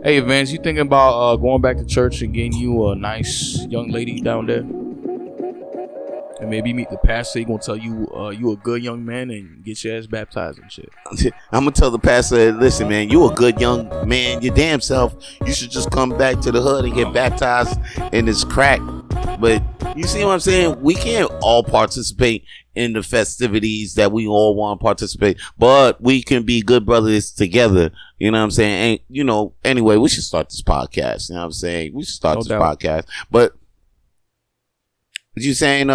Hey, Vance, you thinking about going back to church and getting you a nice young lady down there? And maybe meet the pastor. He gonna tell you you a good young man and get your ass baptized and shit. I'm gonna tell the pastor, listen, man, you a good young man, your damn self. You should just come back to the hood and get baptized in this crack. But you see what I'm saying? We can't all participate in the festivities that we all want to participate, but we can be good brothers together. You know what I'm saying? And anyway, we should start this podcast. You know what I'm saying? We should start this podcast. But what you saying?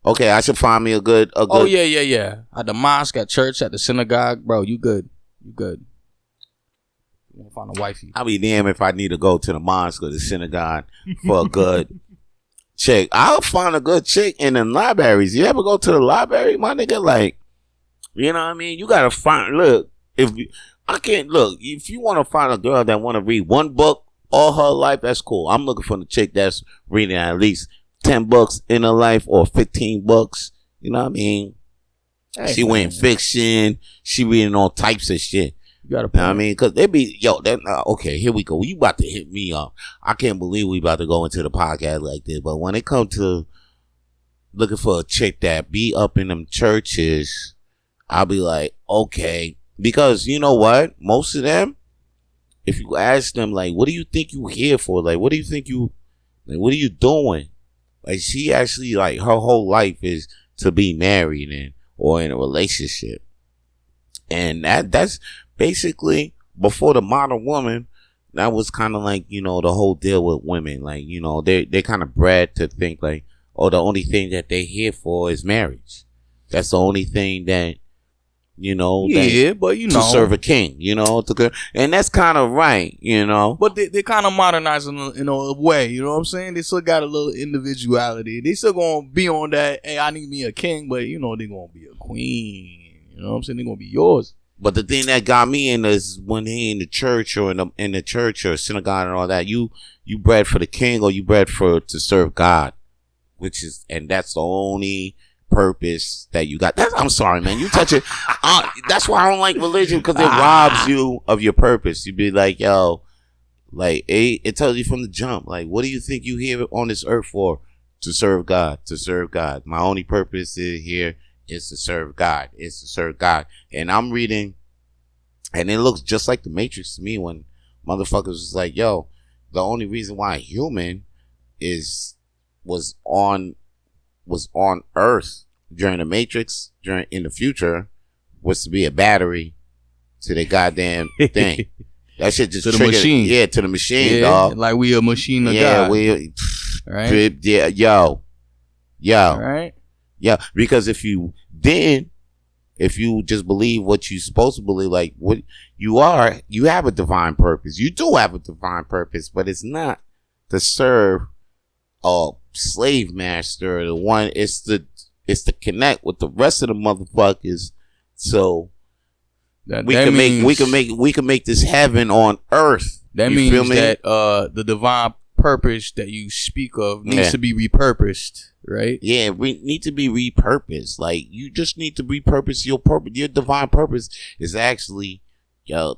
Okay, I should find me a good. Oh yeah. At the mosque, at church, at the synagogue, bro. You good? You wanna find a wifey? I'll be damned if I need to go to the mosque or the synagogue for a good chick. I'll find a good chick in the libraries. You ever go to the library, my nigga? Like, you know what I mean? You gotta find. Look, if you want to find a girl that want to read one book all her life, that's cool. I'm looking for the chick that's reading at least 10 books in her life or 15 books. You know what I mean? Hey, she reading fiction. She reading all types of shit. You gotta know what I mean? Because they be, okay, here we go. You about to hit me up. I can't believe we about to go into the podcast like this. But when it comes to looking for a chick that be up in them churches, I'll be like, okay. Because you know what? Most of them, if you ask them, like, what do you think you here for? Like, what are you doing? Like, she actually, like, her whole life is to be married or in a relationship. And that's basically, before the modern woman, that was kind of like, the whole deal with women. Like, they're kind of bred to think like, oh, the only thing that they're here for is marriage. That's the only thing that, to serve a king, and that's kind of right, But they kind of modernizing in a way, you know what I'm saying? They still got a little individuality. They still gonna be on that, hey, I need me a king, but they're gonna be a queen. You know what I'm saying? They're gonna be yours. But the thing that got me in is when he in the church or in the church or synagogue and all that, you bred for the king or you bred to serve God, and that's the only purpose that you got. I'm sorry, man. You touch it. That's why I don't like religion, because it robs you of your purpose. You be like, yo, like it tells you from the jump, like, what do you think you here on this earth for? To serve God. To serve God. My only purpose here is to serve God. It's to serve God. And I'm reading, and it looks just like the Matrix to me when motherfuckers was like, yo, the only reason why a human was on Earth during the Matrix, in the future, was to be a battery to the goddamn thing. That shit just to the triggered, machine. Yeah, to the machine, dog. Like we a machine of God. Right? Yeah, yo. Right? Yeah, because if you just believe what you're supposed to believe, like what you are, you have a divine purpose. You do have a divine purpose, but it's not to serve a slave master. It's to connect with the rest of the motherfuckers, so we can make this heaven on earth. That means that the divine purpose that you speak of needs to be repurposed, right? Yeah, we need to be repurposed. Like, you just need to repurpose your purpose. Your divine purpose is actually the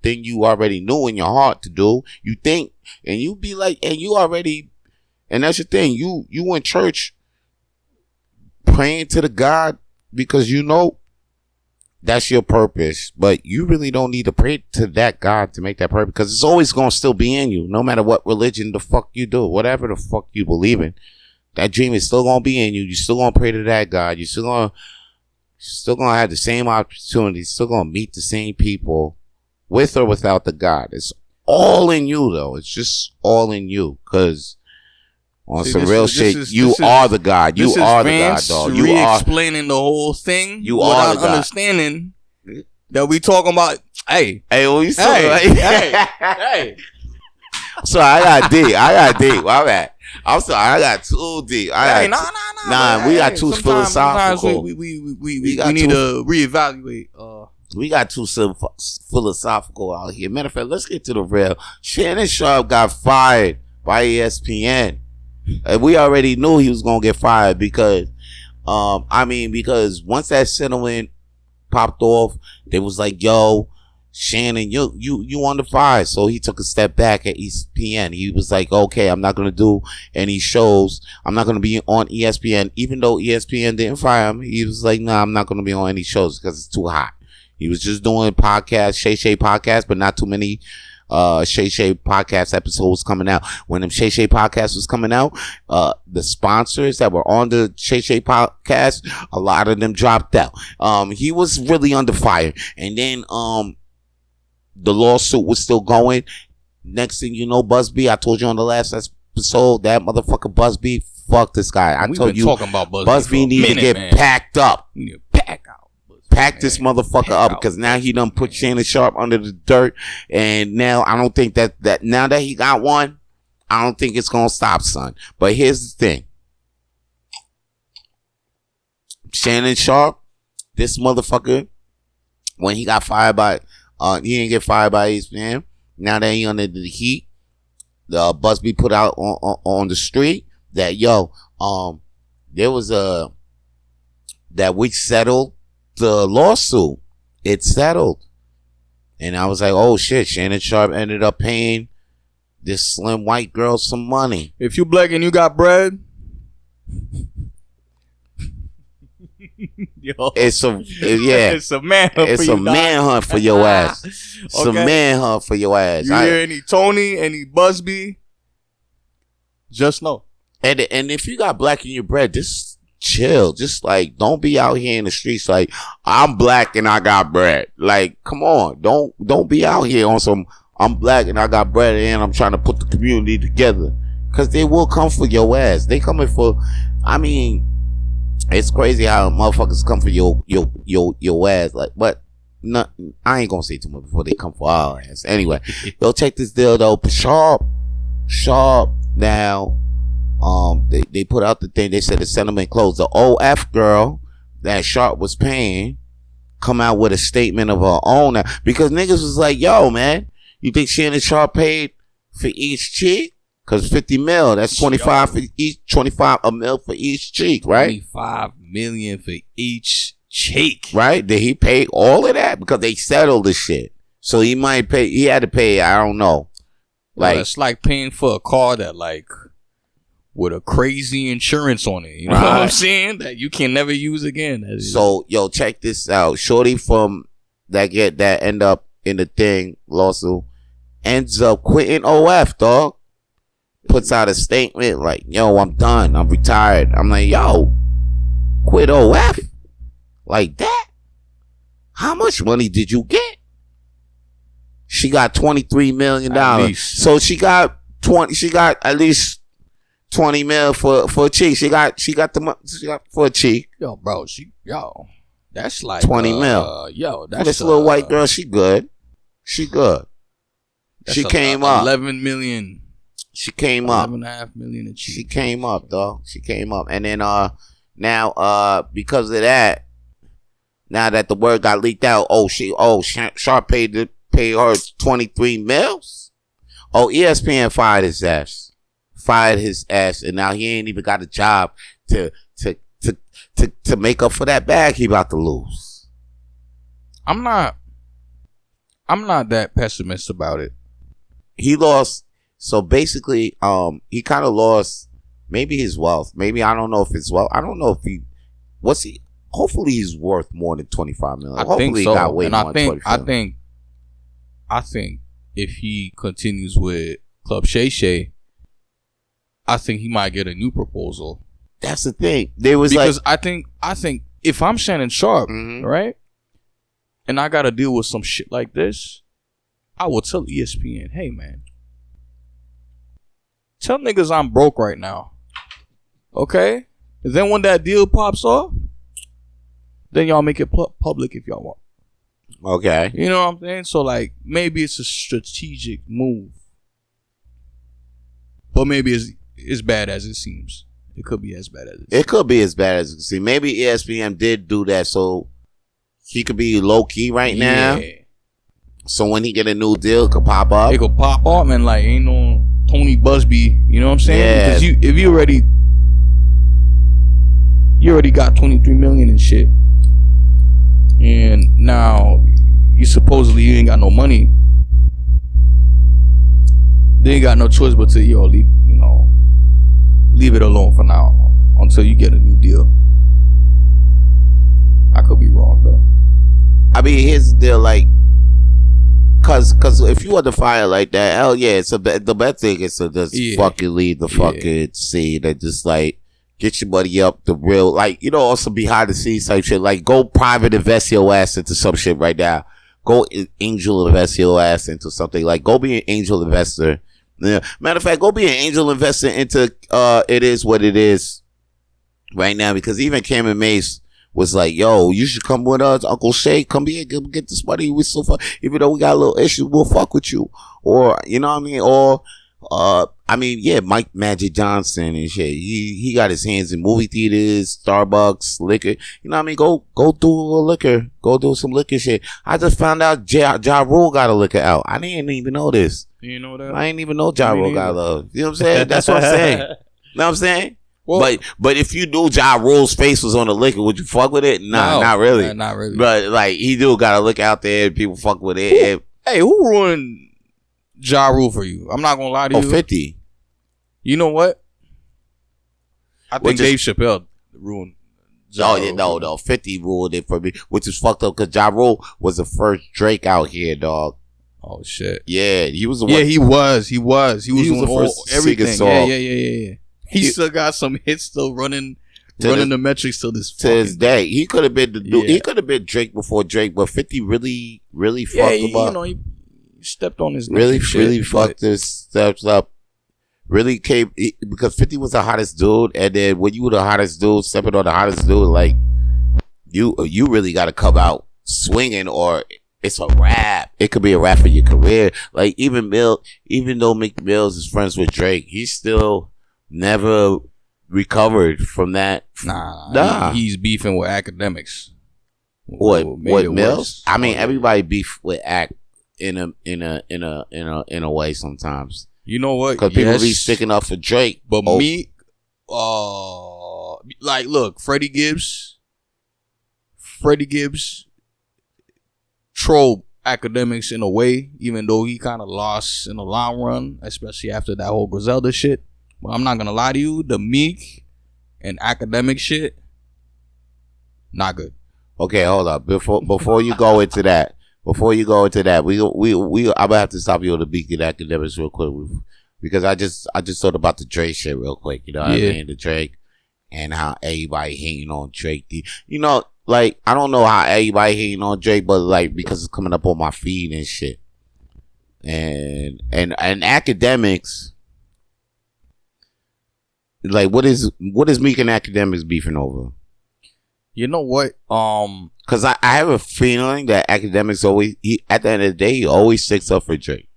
thing you already knew in your heart to do. You think, and you be like, and you already, and that's your thing. You in church praying to the God because that's your purpose, but you really don't need to pray to that God to make that purpose, because it's always going to still be in you, no matter what religion the fuck you do, whatever the fuck you believe in. That dream is still going to be in you. You're still going to pray to that God. You're still going to have the same opportunities, still going to meet the same people with or without the God. It's all in you, though. It's just all in you, because on some real shit, you are the God. You are the God, dog. You are explaining the whole thing. You are the God. Understanding that we talking about. Hey, what you saying? Hey. So I got D. My bad. I'm sorry. I got too deep. Nah. We got too philosophical. We need to reevaluate. We got too philosophical out here. Matter of fact, let's get to the real. Shannon Sharpe got fired by ESPN. We already knew he was gonna get fired because once that settlement popped off, they was like, yo, Shannon, you on the fire. So he took a step back at ESPN. He was like, okay, I'm not gonna do any shows. I'm not gonna be on ESPN, even though ESPN didn't fire him. He was like, nah, I'm not gonna be on any shows because it's too hot. He was just doing podcasts, Shay podcast, but not too many Shay podcast episodes coming out. When them Shay podcast was coming out, the sponsors that were on the Shay podcast, a lot of them dropped out. He was really under fire. And then the lawsuit was still going. Next thing you know, Busby, I told you on the last episode, that motherfucker Busby, fuck this guy. I told you, talking about Busby needs to get packed up. Pack this motherfucker up, because now he done put Shannon Sharpe under the dirt, and now I don't think that now that he got one, I don't think it's gonna stop, son. But here's the thing. Shannon Sharpe, this motherfucker, when he got fired by he didn't get fired by ESPN. Now that he under the heat, the Busby put out on the street that there was that we settled the lawsuit. It settled. And I was like, oh shit, Shannon Sharpe ended up paying this slim white girl some money. If you black and you got bread, yo, it's a manhunt. It's a manhunt for your ass. It's a manhunt for your ass. You hear any Tony, any Busby? Just know. And if you got black in your bread, just chill. Just like, don't be out here in the streets like, I'm black and I got bread. Like, come on, don't be out here on some, I'm black and I got bread and I'm trying to put the community together. Cause they will come for your ass. They coming for, I mean, it's crazy how motherfuckers come for your ass. Like, but no, I ain't gonna say too much before they come for our ass. Anyway, yo, check this deal though. Sharpe now. They put out the thing. They said the settlement closed. The OF girl that Sharpe was paying come out with a statement of her own, because niggas was like, yo, man, you think Shannon Sharpe paid for each cheek? Cause 50 mil, that's 25 for each, 25 a mil for each cheek, right? 25 million for each cheek, right? Did he pay all of that? Because they settled the shit, so he might pay. He had to pay. I don't know. Like, it's like paying for a car that like with a crazy insurance on it. You know what I'm saying? That you can never use again. So yo, check this out. Shorty from that end up in the thing lawsuit ends up quitting OF, dog. Puts out a statement like, yo, I'm done. I'm retired. I'm like, yo, quit OF? Like that? How much money did you get? She got $23 million. So she got at least 20 mil for a cheek. She got for a cheek. Yo, bro, that's like 20 mil. Yo, that's this little white girl. She good. She came up 11 million. She came up 11.5 million a cheek. She came up, dog. She came up, and then now because of that, now that the word got leaked out, Sharpe paid her 23 mils. Oh, ESPN fired his ass, and now he ain't even got a job to make up for that bag he about to lose. I'm not that pessimistic about it. He lost. So basically, he kind of lost maybe his wealth. Maybe, I don't know if it's wealth. I don't know if hopefully he's worth more than 25 million. Hopefully think so. He got way and more than 25 million. I think if he continues with Club Shay Shay, I think he might get a new proposal. That's the thing. Because I think if I'm Shannon Sharpe, right, and I got to deal with some shit like this, I will tell ESPN, hey man, tell niggas I'm broke right now. Okay? And then when that deal pops off, then y'all make it public if y'all want. Okay. You know what I'm saying? So like, maybe it's a strategic move. But maybe it's as bad as it seems. It could be as bad as it seems. It could be as bad as it seems. Maybe ESPN did do that so he could be low key right now. So when he get a new deal, it could pop up. It could pop up, and like, ain't no Tony Busby, you know what I'm saying? Yeah. Because if you already got 23 million and shit, and now supposedly you ain't got no money, they ain't got no choice but to leave it alone for now until you get a new deal. I could be wrong though. I mean, here's the deal, like, cause if you want to fire like that, hell yeah, the best thing is to just fucking leave the fucking scene and just like get your money up the real, like, also behind the scenes type shit. Like, go private invest your ass into some shit right now. Go angel invest your ass into something. Like, go be an angel investor. Yeah. Matter of fact, go be an angel investor into It Is What It Is right now, because even Cameron Mace was like, yo, you should come with us, Uncle Shay, come here, get this money. We so fun. Even though we got a little issues, we'll fuck with you. Or, you know what I mean? Or, Mike Magic Johnson and shit. He got his hands in movie theaters, Starbucks, liquor. You know what I mean? Go do a liquor. Go do some liquor shit. I just found out Ja Rule got a liquor out. I didn't even know this. You know that? I didn't even know Ja Rule got love. You know what I'm saying? That's what I'm saying. You know what I'm saying? Well, but if you knew Ja Rule's face was on the liquor, would you fuck with it? Nah, not really. Not really. But like, he do got to look out there and people fuck with it. Who ruined Ja Rule for you? I'm not gonna lie to you. 50. You know what? I think Dave Chappelle ruined. No. 50 ruined it for me, which is fucked up because Ja Rule was the first Drake out here, dog. Oh shit. Yeah, he was the one. Yeah, he was. He was the first everything. Song. Yeah. He still got some hits still running the metrics till this day. He could have been the dude. He could have been Drake before Drake, but 50 really fucked him up. He stepped on his really fucked his steps up. Really came because 50 was the hottest dude, and then when you were the hottest dude, stepping on the hottest dude, like you really got to come out swinging, or it's a rap. It could be a rap for your career. Like even though Meek Mills is friends with Drake, he still never recovered from that. Nah. He's beefing with academics. What Mills? I mean, everybody beef with Act in a way sometimes. You know what? Because people be sticking up for Drake. But Meek, look, Freddie Gibbs trolled academics in a way, even though he kind of lost in the long run, especially after that whole Griselda shit. But I'm not gonna lie to you, the Meek and academic shit, not good. Okay, hold up. Before you go into that, we I'm gonna have to stop you on the Meek and academics real quick, because I just thought about the Drake shit real quick. You know what I mean? The Drake and how everybody hating on Drake. Like, I don't know how everybody hating on Drake, but like, because it's coming up on my feed and shit. And academics. Like, what is Meek and academics beefing over? You know what? Because I have a feeling that academics always, at the end of the day, he always sticks up for Drake.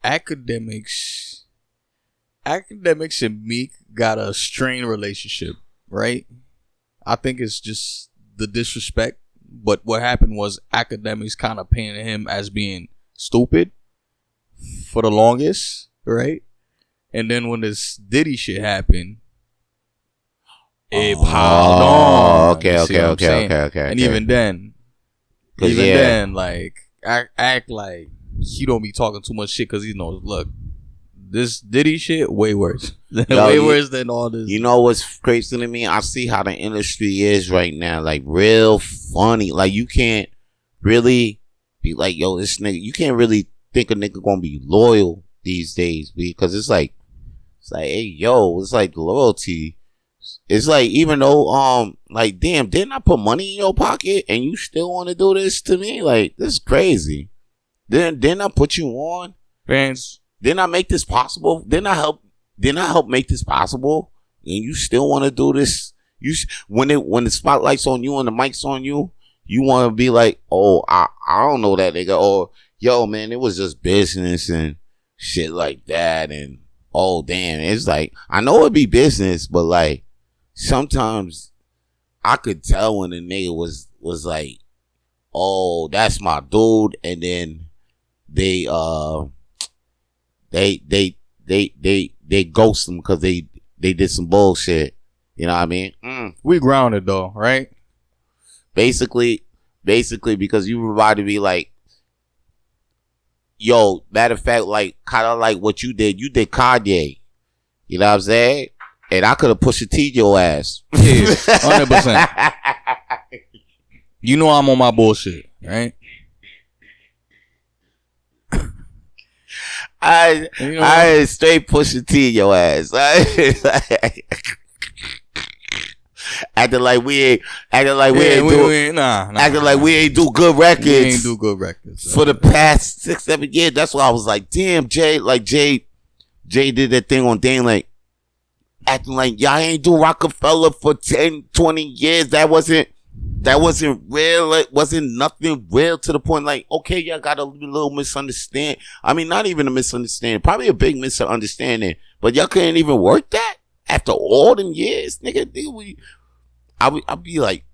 Academics and Meek got a strained relationship, right? I think it's just the disrespect. But what happened was academics kind of painted him as being stupid for the longest, right? And then when this Diddy shit happened, it piled on. Okay. And even then, like, act like he don't be talking too much shit because he knows, look, this Diddy shit way worse. Worse than all this. You know what's crazy to me? I see how the industry is right now. Like, real funny. Like, you can't really be like, yo, this nigga. You can't really think a nigga gonna be loyal these days, because it's like, hey, yo, it's like loyalty. It's like, even though, like, damn, didn't I put money in your pocket and you still want to do this to me? Like, this is crazy. Didn't I put you on? Fans. Didn't I make this possible? Didn't I help make this possible? And you still want to do this? When the spotlight's on you and the mic's on you, you want to be like, oh, I don't know that nigga. Or, yo, man, it was just business and shit like that. And, oh, damn. It's like, I know it'd be business, but like, sometimes I could tell when the nigga was like, oh, that's my dude. And then they ghost him because they did some bullshit. You know what I mean? We grounded though, right? Basically, because you reminded me like, yo, matter of fact, like kind of like what you did Kanye. You know what I'm saying? And I could have pushed a T your ass. Yeah, 100%. You know I'm on my bullshit, right? I straight push a T your ass. Acting like we ain't do good records. We ain't do good records for the past 6-7 years. That's why I was like, damn, Jay did that thing on Dane, like acting like y'all ain't do Rockefeller for 10-20 years. That wasn't real. It wasn't nothing real to the point. Like, okay, y'all got a little misunderstanding. I mean, not even a misunderstanding, probably a big misunderstanding. But y'all couldn't even work that after all them years, nigga. I'll be like,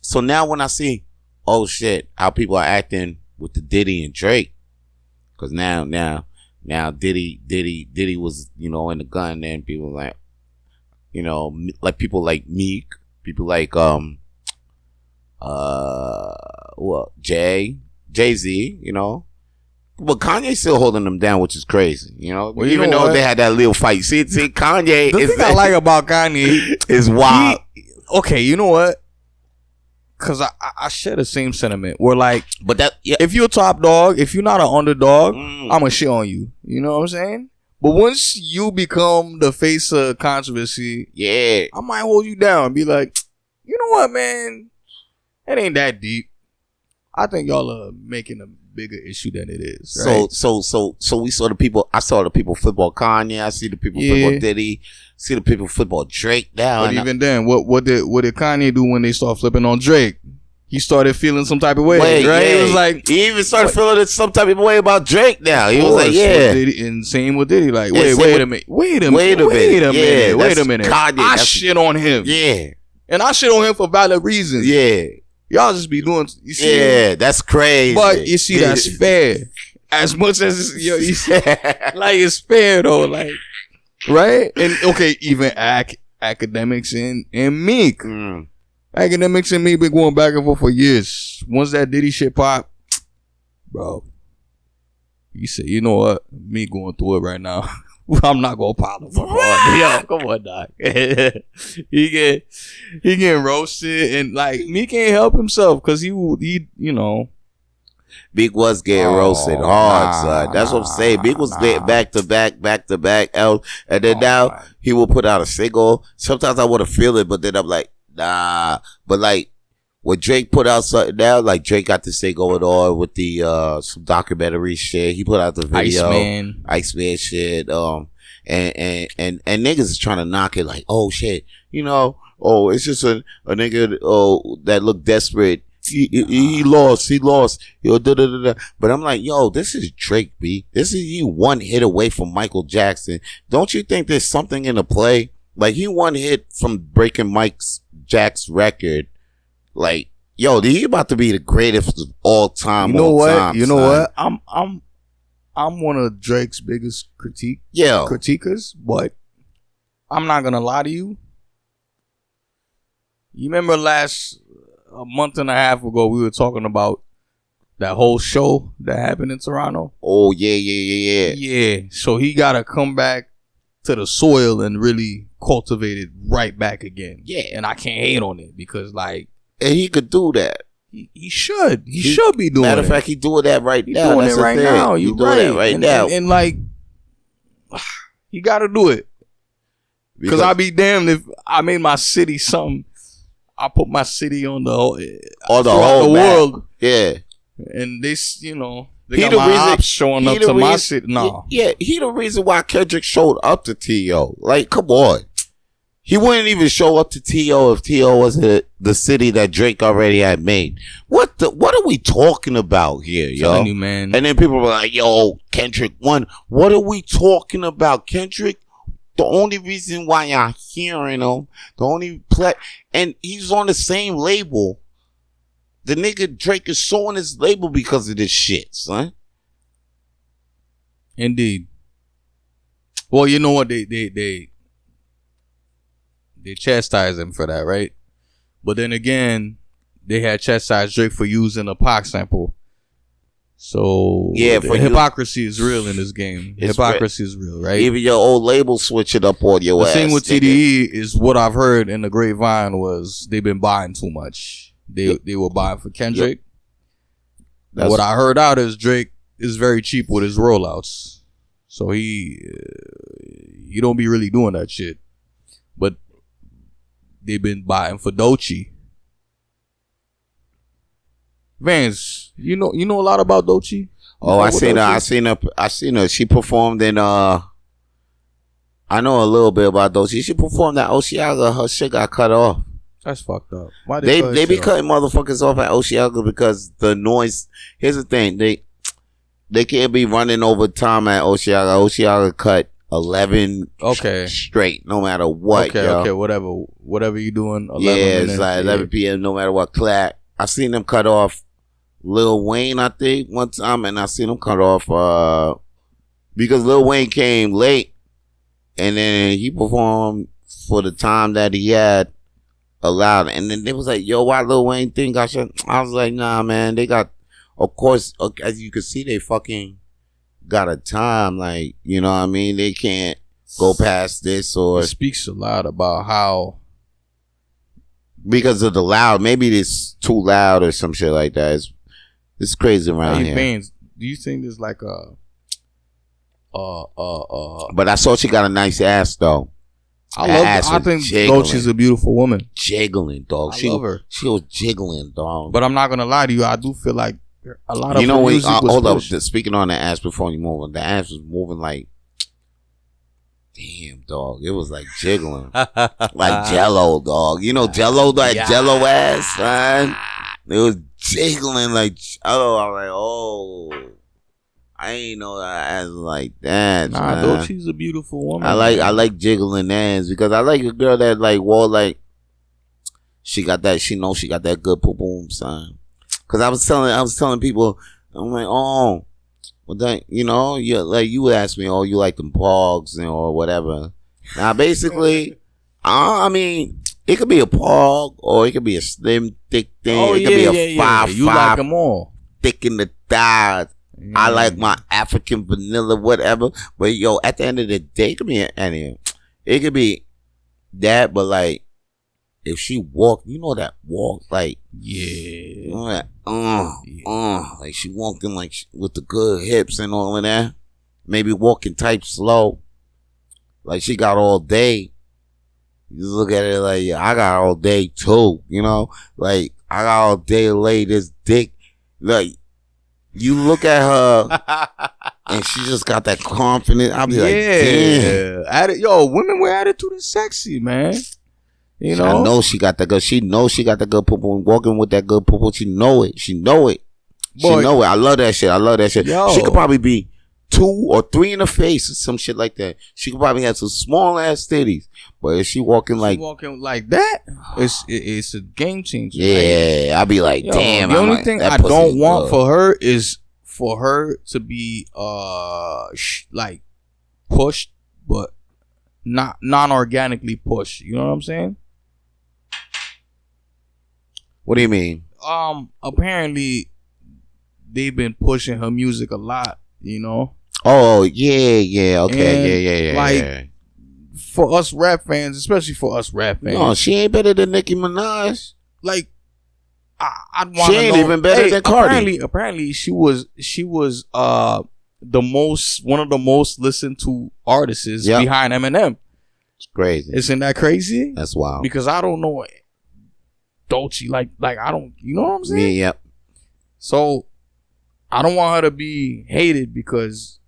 so now when I see, oh shit, how people are acting with the Diddy and Drake, because now Diddy was, you know, in the gun, and people like, you know, like people like Meek, people like Jay-Z, you know. But Kanye's still holding them down, which is crazy, you know. Well, even though they had that little fight. See, Kanye. The thing I like about Kanye is wild. Okay, you know what? Because I share the same sentiment. Where like, but that if you're a top dog, if you're not an underdog, I'ma shit on you. You know what I'm saying? But once you become the face of controversy, yeah, I might hold you down and be like, you know what, man? It ain't that deep. I think y'all are making a bigger issue than it is. Right? So we saw the people. I saw the people football Kanye. I see the people football Diddy. See the people football Drake now. But even then, what did Kanye do when they start flipping on Drake? He started feeling some type of way, right? Yeah. He was like, he even started feeling some type of way about Drake now. He was like, yeah. And same with Diddy. Like, yeah, wait a minute. I shit on him. Yeah. And I shit on him for valid reasons. Yeah. Y'all just be doing, you see? Yeah, that's crazy. But you see, that's fair. As much as it's, you see, like, it's fair though, like, right? And okay, even academics and Meek. Academics and Meek been going back and forth for years. Once that Diddy shit pop, bro, you say, you know what? Me going through it right now. I'm not gonna pile him up. Yo, come on, dog. he getting roasted, and like Meek can't help himself because he you know. Meek was getting roasted hard, son. That's what I'm saying. Meek was getting back to back, and then now he will put out a single. Sometimes I want to feel it, but then I'm like, nah. But like when Drake put out something now, like Drake got this thing going on with the some documentary shit. He put out the video, Iceman shit. And niggas is trying to knock it like, oh shit, you know, oh it's just a nigga that look desperate. He lost. Yo, But I'm like, yo, this is Drake, B. This is you one hit away from Michael Jackson. Don't you think there's something in the play? Like he one hit from breaking Jack's record. Like, yo, he about to be the greatest of all time. You know what? I'm one of Drake's biggest critiquers, but I'm not gonna lie to you. You remember a month and a half ago, we were talking about that whole show that happened in Toronto. Oh, yeah. Yeah, so he got to come back to the soil and really cultivate it right back again. Yeah. And I can't hate on it because, like... And he could do that. He should. He should be doing it. Matter of fact, he's doing that right now. Doing it right now. You're right. And like, he got to do it. Because I'd be damned if I made my city something... I put my city on the whole world. Yeah. And this, you know, they got my ops showing up to my city. No. Yeah, he the reason why Kendrick showed up to T.O. Like, come on. He wouldn't even show up to T.O. if T.O. was the city that Drake already had made. What are we talking about here, yo? Telling you, man. And then people were like, yo, Kendrick won. What are we talking about? Kendrick? The only reason why y'all hearing him, and he's on the same label. The nigga Drake is suing his label because of this shit, son. Indeed. Well, you know what? They chastise him for that, right? But then again, they had chastised Drake for using a Pac sample. So yeah, the hypocrisy is real in this game. Hypocrisy is real, right? Even your old label switch it up on your ass. The thing with TDE is what I've heard in the grapevine was they've been buying too much. They were buying for Kendrick. Yep. What I heard out is Drake is very cheap with his rollouts, so he don't be really doing that shit. But they've been buying for Doechii. Vance, you know a lot about Doechii? Oh, I seen her. She performed in I know a little bit about Doechii. She performed at Oceaga. Her shit got cut off. That's fucked up. Why they be cutting motherfuckers off at Oceaga because the noise. Here's the thing. They can't be running over time at Oceaga. Oceaga cut 11 straight, no matter what. Okay, whatever you doing. 11 it's like 11 p.m. no matter what. Clack. I seen them cut off Lil Wayne, I think, one time, and I seen them cut off because Lil Wayne came late, and then he performed for the time that he had allowed, and then they was like, "Yo, why Lil Wayne think I should?" I was like, "Nah, man, they got, of course, as you can see, they fucking got a time, like, you know what I mean? They can't go past this or." It speaks a lot about how. Because of the loud, maybe it's too loud or some shit like that. It's crazy around here. Fans, do you think there's like a But I saw she got a nice ass though. I think Doechii's a beautiful woman. Jiggling, dog. I love her. She was jiggling, dog. But I'm not gonna lie to you. I do feel like a lot of music was hold pushed. Up. Speaking on the ass before you move on, the ass was moving like. Damn, dog. It was like jiggling. Like Jello, dog. You know Jello, that Jello ass, son? It was jiggling like Jello. I was like, oh. I ain't know that ass like that. Nah, though she's a beautiful woman. I like jiggling ass because I like a girl that like wore like she got that, she knows she got that good boom, son. Cause I was telling people, I'm like, oh, well, that, you know, you would ask me, oh, you like them pogs or whatever. Now, basically, I mean, it could be a pog or it could be a slim, thick thing. Oh, it could be a 5'5", you like them all. Thick in the thighs. I like my African vanilla, whatever. But yo, at the end of the day, it could be it could be that, but like, if she walk, you know that walk, like, you know that, like she walking like with the good hips and all of that. Maybe walking type slow, like she got all day. You look at it like, yeah, I got all day too, you know, like I got all day to lay this dick. Like you look at her and she just got that confidence. I'll be like, damn, yo, women with attitude is sexy, man. You know, I know she got that good. She knows she got that good poo-poo. Walking with that good poo-poo. She know it. She know it. Boy, she know it. I love that shit. Yo. She could probably be 2 or 3 in the face or some shit like that. She could probably have some small ass titties. But if she walking like that, it's a game changer. Yeah, I'd be like, damn. The only thing I don't want for her is for her to be like pushed, but not non-organically pushed. You know what I'm saying? What do you mean? Apparently they've been pushing her music a lot, you know? Oh, yeah, okay, yeah. Like, for us rap fans, especially for us rap fans. No, she ain't better than Nicki Minaj. Like, I'd want to know. She ain't even better than Cardi. Apparently she was one of the most listened to artists behind Eminem. It's crazy. Isn't that crazy? That's wild. Because I don't know Doechii like I don't, you know what I'm saying? Yeah. So I don't want her to be hated because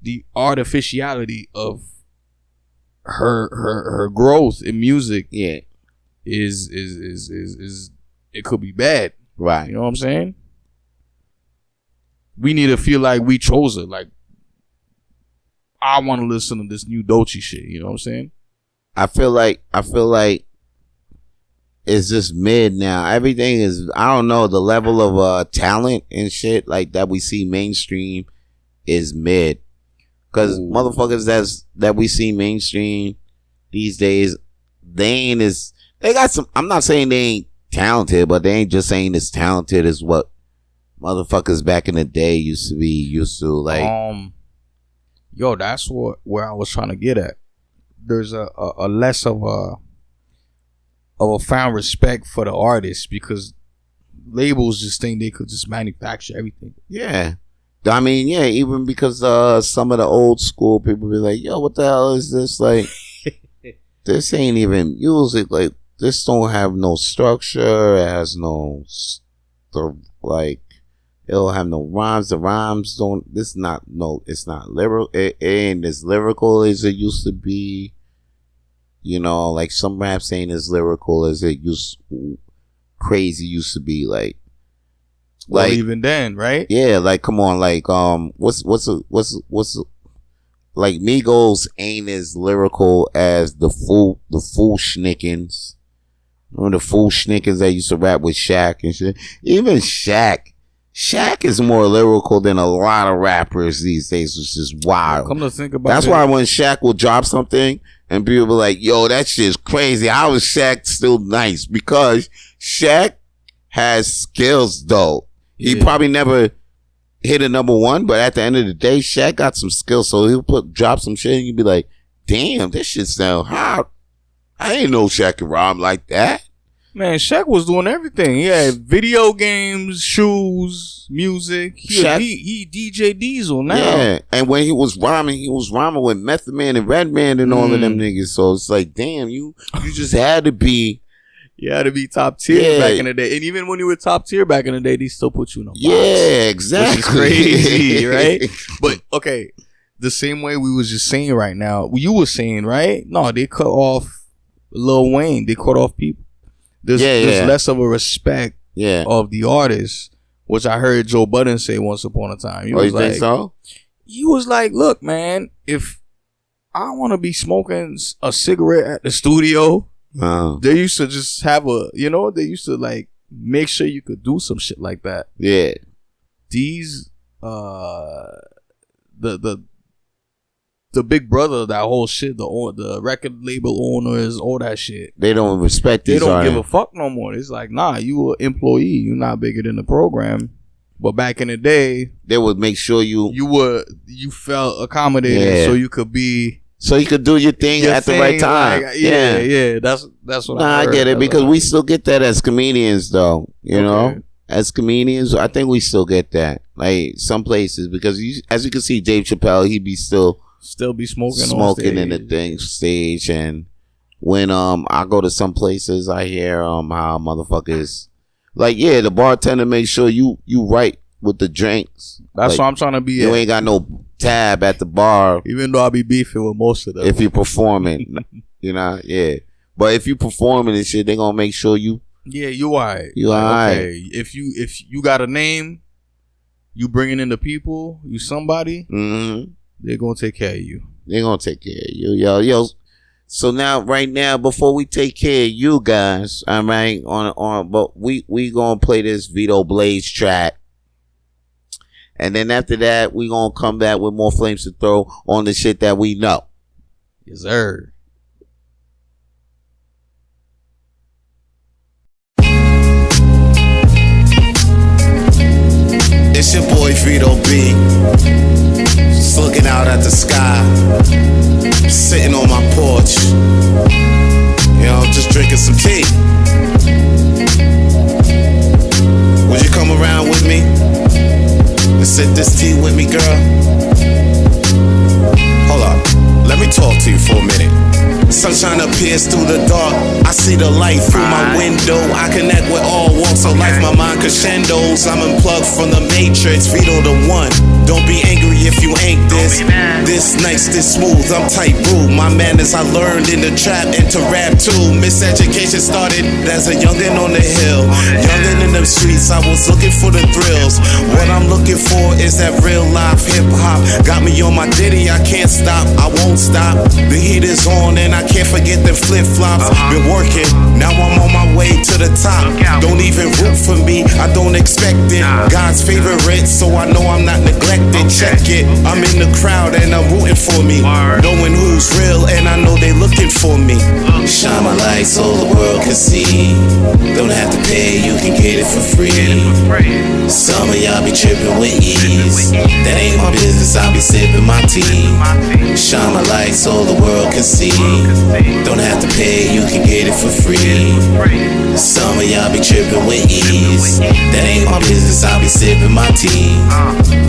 the artificiality of her growth in music is it could be bad. Right. You know what I'm saying? We need to feel like we chose her. Like, I want to listen to this new Doechii shit. You know what I'm saying? I feel like it's just mid now. Everything is, I don't know, the level of talent and shit like that we see mainstream is mid. Because motherfuckers that we see mainstream these days, they got some, I'm not saying they ain't talented, but they ain't as talented as what motherfuckers back in the day used to like. Yo, that's where I was trying to get at. There's a less of a found respect for the artists because labels just think they could just manufacture everything. Yeah. I mean, yeah, even because some of the old school people be like, yo, what the hell is this? Like, this ain't even music. Like, this don't have no structure. It has no, like, it'll have no rhymes. The rhymes don't, it's not lyrical. It ain't as lyrical as it used to be. You know, like some raps ain't as lyrical as it used to be. Like even then, right? Yeah, like come on, like what's like Migos ain't as lyrical as the Fool Schnickens. Remember the Fool Schnickens that used to rap with Shaq and shit? Even Shaq is more lyrical than a lot of rappers these days, which is wild. Come to think about that's why when Shaq will drop something and people be like, yo, that shit's crazy. How is Shaq still nice? Because Shaq has skills though. He probably never hit a number one, but at the end of the day, Shaq got some skills. So he'll drop some shit and you'd be like, damn, this shit sound hot. I ain't know Shaq could rhyme like that. Man, Shaq was doing everything. He had video games, shoes, music. He DJ Diesel now. Yeah, and when he was rhyming with Method Man and Redman and all of them niggas. So it's like, damn, you just had to be. You had to be top tier back in the day. And even when you were top tier back in the day, they still put you in a box. Yeah, exactly. Which is crazy, right? But, okay, the same way we was just saying right now, you were saying, right? No, they cut off Lil Wayne. They cut off people. There's less of a respect of the artist, which I heard Joe Budden say once upon a time. He was think so? He was like, look, man, if I want to be smoking a cigarette at the studio, they used to just have they used to like make sure you could do some shit like that. Yeah. These, the big brother of that whole shit, the record label owners, all that shit. They don't respect these. They don't give a fuck no more. It's like, nah, you an employee. You're not bigger than the program. But back in the day, they would make sure you felt accommodated so you could be. So you could do your thing at the right time. Like, yeah. That's what I heard. I get it because we still get that as comedians, though. You know, as comedians, I think we still get that. Like some places, because as you can see, Dave Chappelle, he be still be smoking in the thing stage. And when I go to some places, I hear how motherfuckers like the bartender makes sure you right with the drinks. That's like, what I'm trying to be. You ain't got no tab at the bar, even though I be beefing with most of them. If you performing, but if you performing and shit, they gonna make sure you. Yeah, you alright. You alright. Okay. If you got a name, you bringing in the people, you somebody. Mm-hmm. They're gonna take care of you. They're gonna take care of you, yo. So right now, before we take care of you guys, all right, but we gonna play this Vito Blaze track. And then after that, we gonna come back with more flames to throw on the shit that we know. Yes, sir. It's your boy Vito B. Just looking out at the sky, sitting on my porch, just drinking some tea. Would you come around with me and sip this tea with me, girl? Hold up, let me talk to you for a minute. Sunshine appears through the dark. I see the light through my window. I connect with all walks of life. My mind crescendos. I'm unplugged from the matrix. Vito the one. Don't be angry if you ain't this. This nice, this smooth. I'm tight rude. My manners I learned in the trap and to rap too. Miseducation started as a youngin' on the hill. Youngin' in the streets. I was looking for the thrills. What I'm looking for is that real life hip hop. Got me on my ditty. I can't stop. I won't stop. The heat is on and I can't can't forget them flip-flops. Been working, now I'm on my way to the top. Don't even root for me, I don't expect it. God's favorite, so I know I'm not neglected. Check it, I'm in the crowd and I'm rooting for me. Knowing who's real and I know they looking for me. Shine my light so the world can see. Don't have to pay, you can get it for free. Some of y'all be tripping with ease. That ain't my business, I'll be sipping my tea. Shine my light so the world can see. Don't have to pay, you can get it for free. Some of y'all be tripping with ease. That ain't my business, I'll be sipping my tea.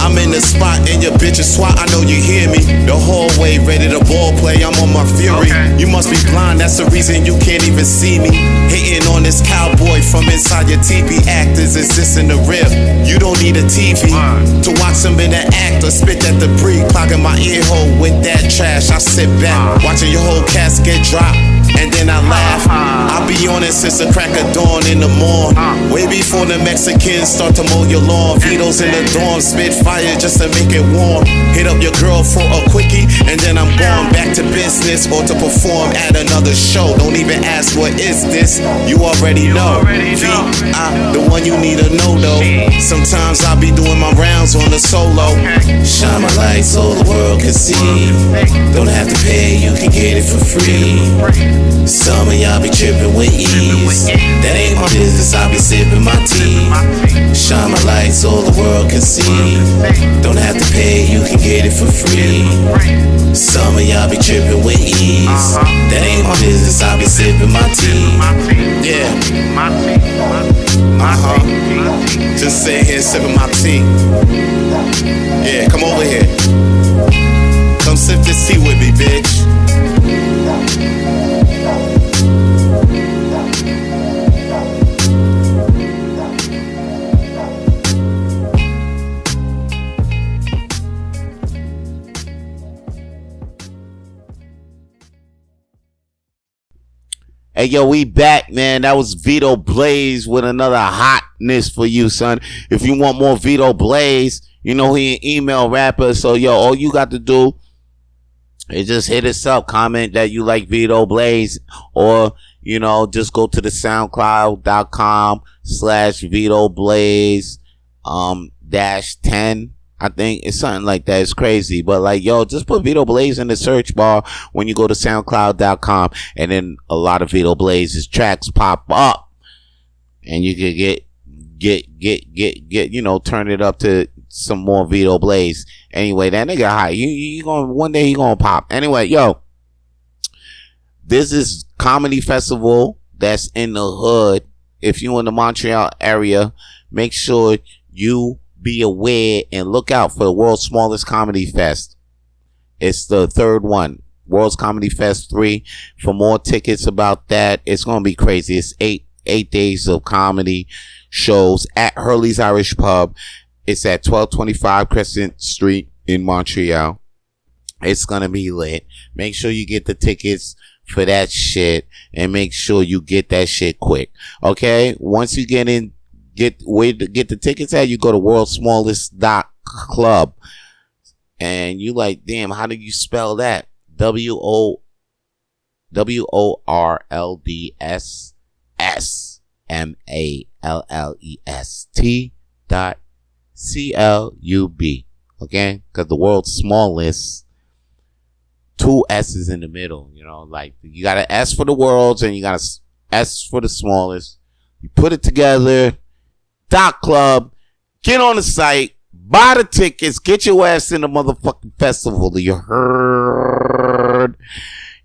I'm in the spot and your bitch is swat, I know you hear me. The hallway ready to ball play, I'm on my fury. You must be blind, that's the reason you can't even see me. Hating on this cowboy from inside your TV. Actors exist in the rear. You don't need a TV to watch some in the act or spit that debris. Clogging my ear hole with that trash. I sit back, watching your whole casket drop, and then I laugh. I'll be on it since the crack of dawn in the morn. Way before the Mexicans start to mow your lawn. Vito's in the dorm, spit fire just to make it warm. Hit up your girl for a quickie, and then I'm going back to business or to perform at another show. Don't even ask what is this, you already know. V.I., the one you need to know though. Sometimes I'll be doing my rounds on the solo. Shine my light so the world can see. Don't have to pay, you can get it for free. Some of y'all be tripping with ease. That ain't my business, I'll be sipping my tea. Shine my light so the world can see. Don't have to pay, you can get it for free. Some of y'all be tripping with ease. That ain't my business, I'll be sipping my tea. Yeah. Just sitting here sipping my tea. Yeah, come over here. Come sip this tea with me, bitch. Hey, yo, we back, man. That was Vito Blaze with another hotness for you, son. If you want more Vito Blaze, you know he an email rapper. So, yo, all you got to do is just hit us up. Comment that you like Vito Blaze. Or, you know, just go to the SoundCloud.com/Vito Blaze -10. I think it's something like that. It's crazy. But like, yo, just put Vito Blaze in the search bar when you go to SoundCloud.com, and then a lot of Vito Blaze's tracks pop up, and you can get, you know, turn it up to some more Vito Blaze. Anyway, that nigga high. You gonna, one day he gonna pop. Anyway, yo, this is comedy festival that's in the hood. If you in the Montreal area, make sure you be aware and look out for the world's smallest comedy fest. It's the third one, World's Comedy Fest 3. For more tickets about that, it's gonna be crazy. It's eight days of comedy shows at Hurley's Irish Pub. It's at 1225 Crescent Street in Montreal. It's gonna be lit. Make sure you get the tickets for that shit, and make sure you get that shit quick. Okay, once you get in, where to get the tickets at, you go to worldsmallest.club, and you like, damn, how do you spell that? WORLDSMALLEST.CLUB. Okay, because the world's smallest, 2 S's in the middle. You know, like you got an S for the world's and you got a S for the smallest. You put it together. .club. Get on the site, buy the tickets, get your ass in the motherfucking festival. You heard?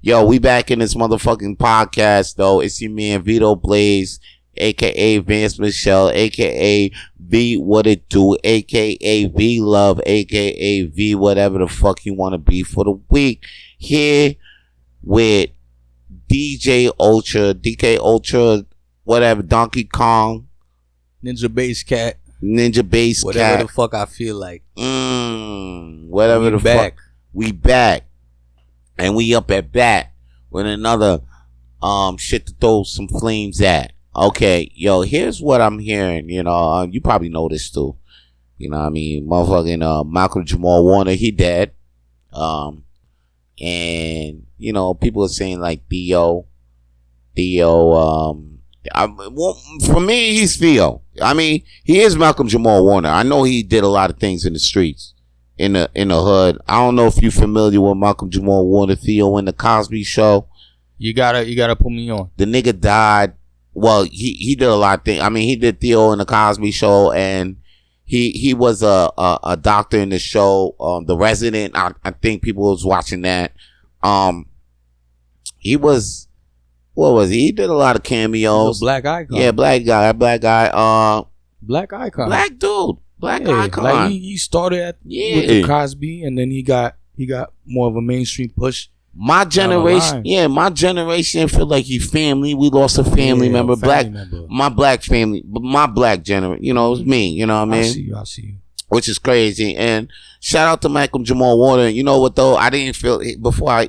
Yo, we back in this motherfucking podcast though. It's your man Vito Blaze, aka Vance Michelle, aka V What It Do, aka V Love, aka V whatever the fuck you want to be for the week. Here with DJ Ultra, DK Ultra, whatever, Donkey Kong, Ninja Bass Cat. Whatever the fuck I feel like. Whatever the back. fuck. We back. And we up at bat with another shit to throw some flames at. Okay, yo, here's what I'm hearing. You know, you probably know this too. You know what I mean? Motherfucking Malcolm Jamal Warner, he dead. And, you know, people are saying like Theo, well, for me, he's Theo. I mean, he is Malcolm Jamal Warner. I know he did a lot of things in the streets, in the hood. I don't know if you're familiar with Malcolm Jamal Warner, Theo in the Cosby Show. You gotta put me on. The nigga died. Well, he did a lot of things. I mean, he did Theo in the Cosby Show, and he was a doctor in the show, The Resident. I think people was watching that. He was, what was he? He did a lot of cameos. Black icon. Yeah, black guy. Black icon. Black dude. Black icon. Like he started with the Cosby, and then he got more of a mainstream push. My generation feel like he family. We lost a family member. My black family, but my black generation. You know, it's me. You know what I mean? I see you. Which is crazy. And shout out to Malcolm Jamal Warner. You know what though? I didn't feel before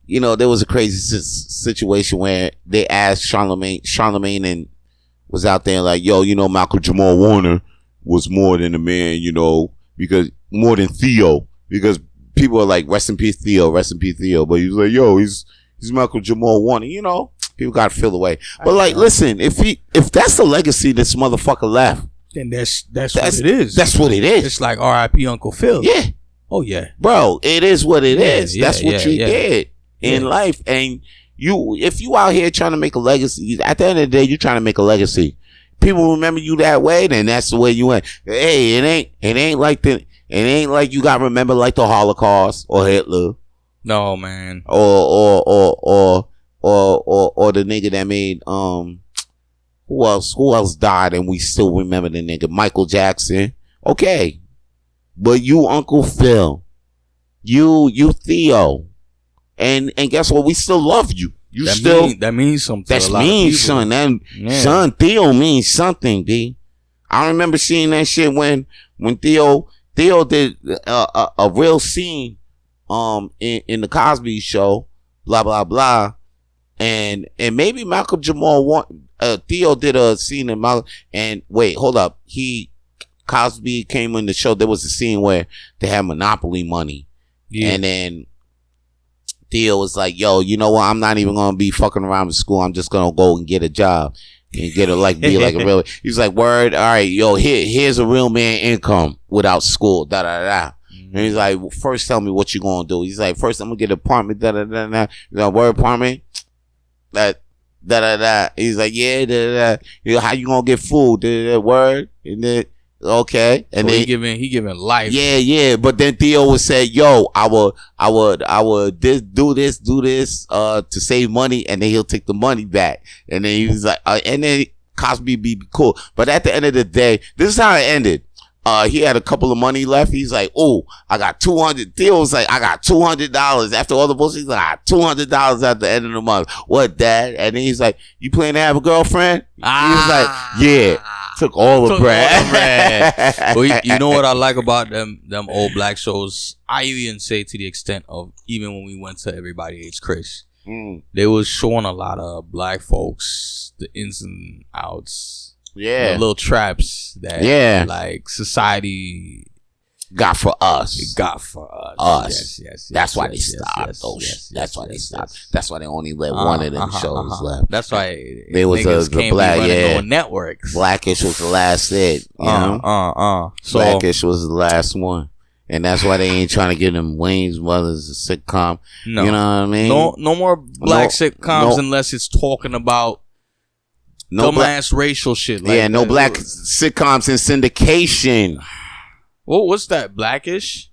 there was a crazy situation where they asked Charlemagne and was out there like, yo, you know, Malcolm Jamal Warner was more than a man, you know, because more than Theo, because people are like, rest in peace Theo. But he was like, yo, he's Malcolm Jamal Warner, you know, people got to feel the way. But like, listen, if that's the legacy this motherfucker left, then that's what it is. That's what it is. It's like R.I.P. Uncle Phil. Yeah. Oh yeah. Bro, it is what it is. Yeah, that's what you did in life. And if you out here trying to make a legacy, at the end of the day, you're trying to make a legacy. People remember you that way, then that's the way you went. Hey, it ain't like you got remembered like the Holocaust or Hitler. No, man. Or the nigga that made who else died and we still remember the nigga? Michael Jackson. Okay. But you Uncle Phil. You Theo. And guess what? We still love you. That means something. That means something. Son, Theo means something, D. I remember seeing that shit when Theo did a real scene in the Cosby Show, blah blah blah, and maybe Malcolm Jamal Theo did a scene in Malcolm. And wait, hold up, Cosby came in the show. There was a scene where they had Monopoly money, and then Theo was like, yo, you know what? I'm not even going to be fucking around with school. I'm just going to go and get a job and be like a real, he's like, word. All right, yo, here's a real man income without school, da da da. And he's like, first tell me what you going to do. He's like, first I'm going to get an apartment, da da da da. You know, word apartment, da da da. He's like, yeah, da da da. You know, how you going to get food, da da da, word. And then, okay, and so then he giving life. Yeah. But then Theo would say, "Yo, I would do this to save money," and then he'll take the money back. And then he was like, and then Cosby be cool. But at the end of the day, this is how it ended. He had a couple of money left. He's like, "Oh, I got $200." Theo was like, "I got $200." After all the bullshit, he's like, "I got $200 at the end of the month." What, Dad? And then he's like, "You plan to have a girlfriend?" He was like, "Yeah." Took all the bread. Well, you know what I like about them old black shows? I even say to the extent of even when we went to Everybody Hates Chris, they was showing a lot of black folks, the ins and outs, the little traps that like society got for us. It got for us. Yes. That's why they stopped. That's why they stopped. That's why they only let one of them shows left. That's why there was the black on networks. Blackish was the last hit. So Blackish was the last one. And that's why they ain't trying to give them Wayne's Brothers a sitcom. No. You know what I mean? No more black sitcoms unless it's talking about dumbass racial shit. Like no black sitcoms in syndication. What's that? Blackish?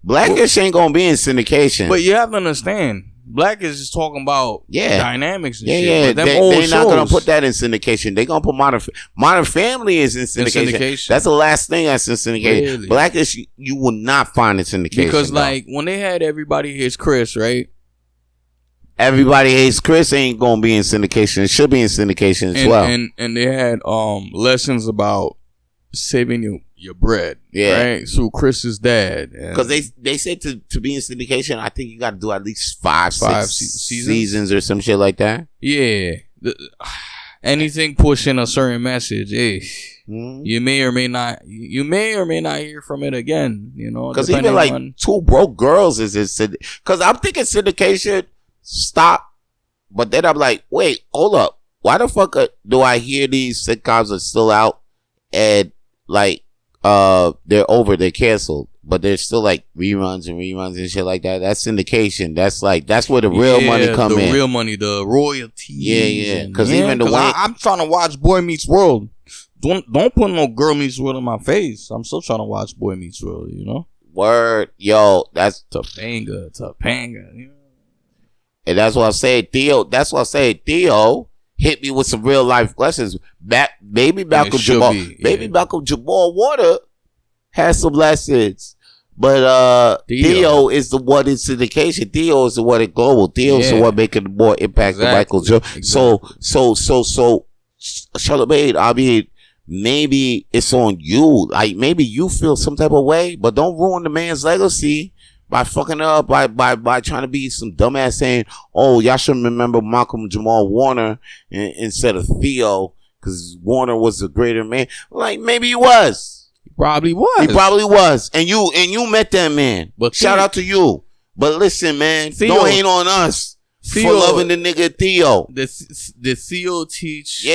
Blackish ain't gonna be in syndication. But you have to understand, Blackish is talking about dynamics and shit. Yeah, they're not gonna put that in syndication. They gonna put Modern Family is in syndication. That's the last thing that's in syndication. Really? Blackish, you will not find in syndication. Because like when they had Everybody Hates Chris, right? Everybody Hates Chris ain't gonna be in syndication. It should be in syndication as well. And they had lessons about saving your bread, right? So Chris's dad, because they said to be in syndication, I think you got to do at least five seasons or some shit like that. Yeah, anything pushing a certain message, you may or may not hear from it again. You know, because even like Two Broke Girls is because I'm thinking syndication stop, but then I'm like, wait, hold up, why the fuck do I hear these sitcoms are still out and like they're canceled, but there's still like reruns and shit like that. That's syndication. That's where the real money come in. The real money, the royalties. Yeah. Because even the way I'm trying to watch Boy Meets World. Don't put no Girl Meets World in my face. I'm still trying to watch Boy Meets World. You know. Word, yo, that's Topanga. You know? And that's what I say, Theo. That's what I say, Theo hit me with some real life lessons. Maybe Malcolm Jamal Warner has some lessons, but Theo is the one in syndication. Theo is the one in global. Theo is the one making more impact than Michael Jordan. Exactly. So, Charlamagne, I mean, maybe it's on you. Like maybe you feel some type of way, but don't ruin the man's legacy by fucking up, by trying to be some dumbass saying, oh, y'all should remember Malcolm Jamal Warner instead of Theo, because Warner was a greater man. Like, maybe he was. He probably was. And you met that man. But shout out to you. But listen, man, Theo, don't hate on us for loving the nigga Theo. The Theo teach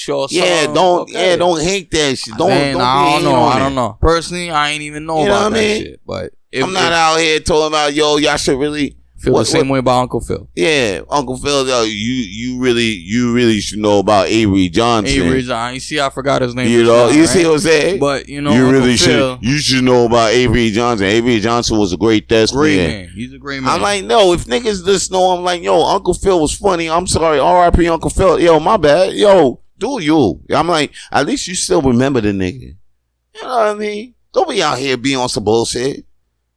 y'all something. Don't hate that shit. I don't know. Personally, I ain't even know about that shit. But I'm not out here talking about, yo, y'all should really feel the same way about Uncle Phil. Yeah, Uncle Phil, yo, you really should know about Avery Johnson. You see, I forgot his name. You know, you see what I'm saying? But you know, you really should. You should know about Avery Johnson. Avery Johnson was a great man. He's a great man. I'm like, no, if niggas just know, I'm like, yo, Uncle Phil was funny. I'm sorry, R.I.P. Uncle Phil. Yo, my bad. Yo, do you? I'm like, at least you still remember the nigga. You know what I mean? Don't be out here being on some bullshit.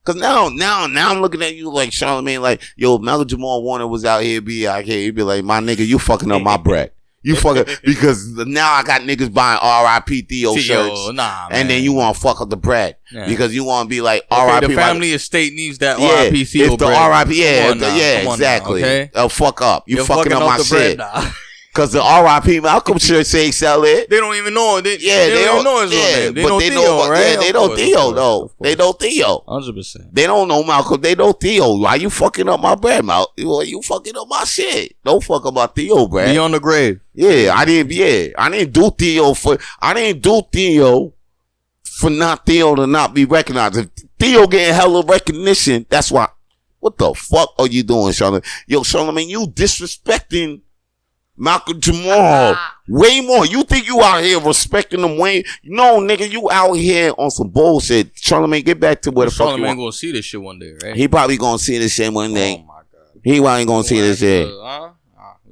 Cause now I'm looking at you like Charlamagne, like, yo, Malcolm Jamal Warner was out here, he'd be like, my nigga, you fucking up my bread. You fucking, because now I got niggas buying R.I.P. Theo shirts. And then you want to fuck up the bread. Yeah. Because you want to be like, R.I.P. The family estate needs that R.I.P. Theo bread. R.I.P. Exactly. Okay? Fuck up. You're fucking up my shit. Cause the R.I.P. Malcolm shirt say sell it. They don't even know. They don't know his real name. They know Theo, right? Yeah, they know Theo though. They know Theo. 100%. They don't know Malcolm. They know Theo. Why you fucking up my bread, Malcolm? You fucking up my shit. Don't fuck up my Theo, bread. Be on the grave. Yeah, I didn't do Theo for not Theo to not be recognized. If Theo getting hella recognition, that's why. What the fuck are you doing, Charlamagne? Yo, Charlamagne, you disrespecting Malcolm Jamal way more. You think you out here respecting him way? No, nigga, you out here on some bullshit. Charlamagne, get back to where the fuck you want. Charlamagne gonna see this shit one day, right? He probably gonna see this shit one day. Oh my god, he probably gonna see this shit.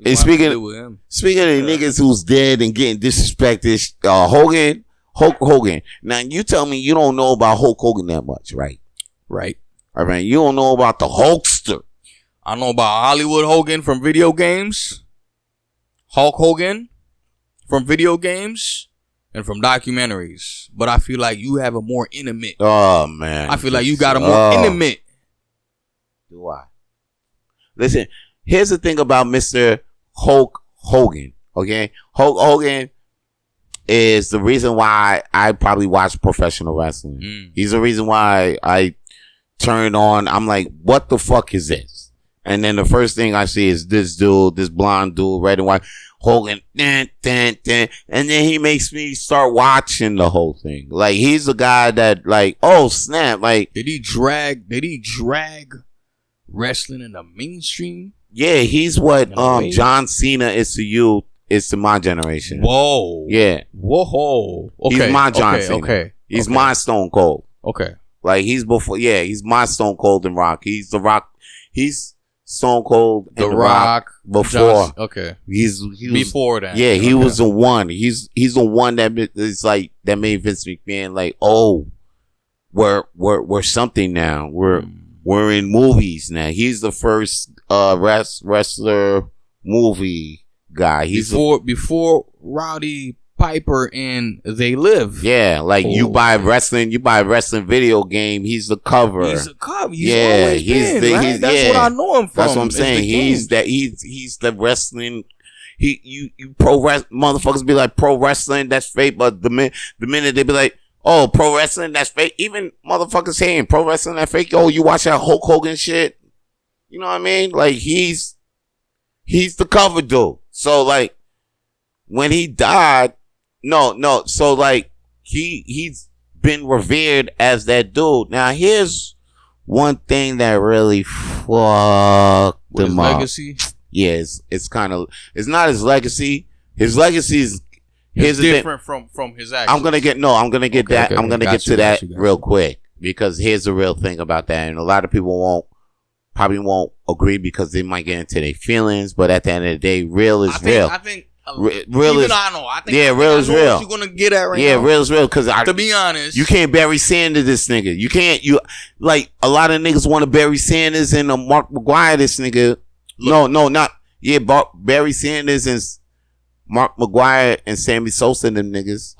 And speaking of the niggas who's dead and getting disrespected, Hulk Hogan. Now you tell me you don't know about Hulk Hogan that much, right? Right. I mean, you don't know about the Hulkster. I know about Hollywood Hogan from video games. Hulk Hogan from video games and from documentaries. But I feel like you have a more intimate. Oh, man. I feel like you got a more intimate. Do I? Listen, here's the thing about Mr. Hulk Hogan, okay? Hulk Hogan is the reason why I probably watch professional wrestling. He's the reason why I turned on. I'm like, what the fuck is this? And then the first thing I see is this dude, this blonde dude, red and white, Hogan, and then he makes me start watching the whole thing. Like, he's the guy that, like, oh snap, like, did he drag wrestling in the mainstream? Yeah, he's what John Cena is to you, is to my generation. Whoa. Yeah. Whoa. Okay. He's my John Cena. Okay. He's my Stone Cold. Okay. Like, he's my Stone Cold and Rock. He's the Rock. He's Stone Cold and The Rock before. Okay. He was before that. Yeah, he was the one. He's the one that is like, that made Vince McMahon like, oh, we're something now. We're in movies now. He's the first wrestler movie guy. He's before Rowdy Piper and They Live. Yeah, like you buy wrestling video game. He's the cover. He's the cover. That's what I know him from. That's what I'm saying. He's the wrestling. you pro wrestling motherfuckers be like pro wrestling that's fake, but the minute they be like, oh, pro wrestling that's fake, even motherfuckers saying pro wrestling that's fake. Yo, you watch that Hulk Hogan shit? You know what I mean? Like he's the cover dude. So like when he died, no. So like he's been revered as that dude. Now here's one thing that really fucked him up. Legacy? Yeah, it's kind of, it's not his legacy. His legacy is, here's the different from his actions. I'm gonna get to that real quick, because here's the real thing about that, and a lot of people probably won't agree because they might get into their feelings, but at the end of the day, real is real. I think real is, real is real. What you're gonna get at right now. Yeah, real is real. Because to be honest, you can't Barry Sanders this nigga. You like a lot of niggas want to Barry Sanders and Mark McGuire this nigga. Barry Sanders and Mark McGuire and Sammy Sosa and them niggas.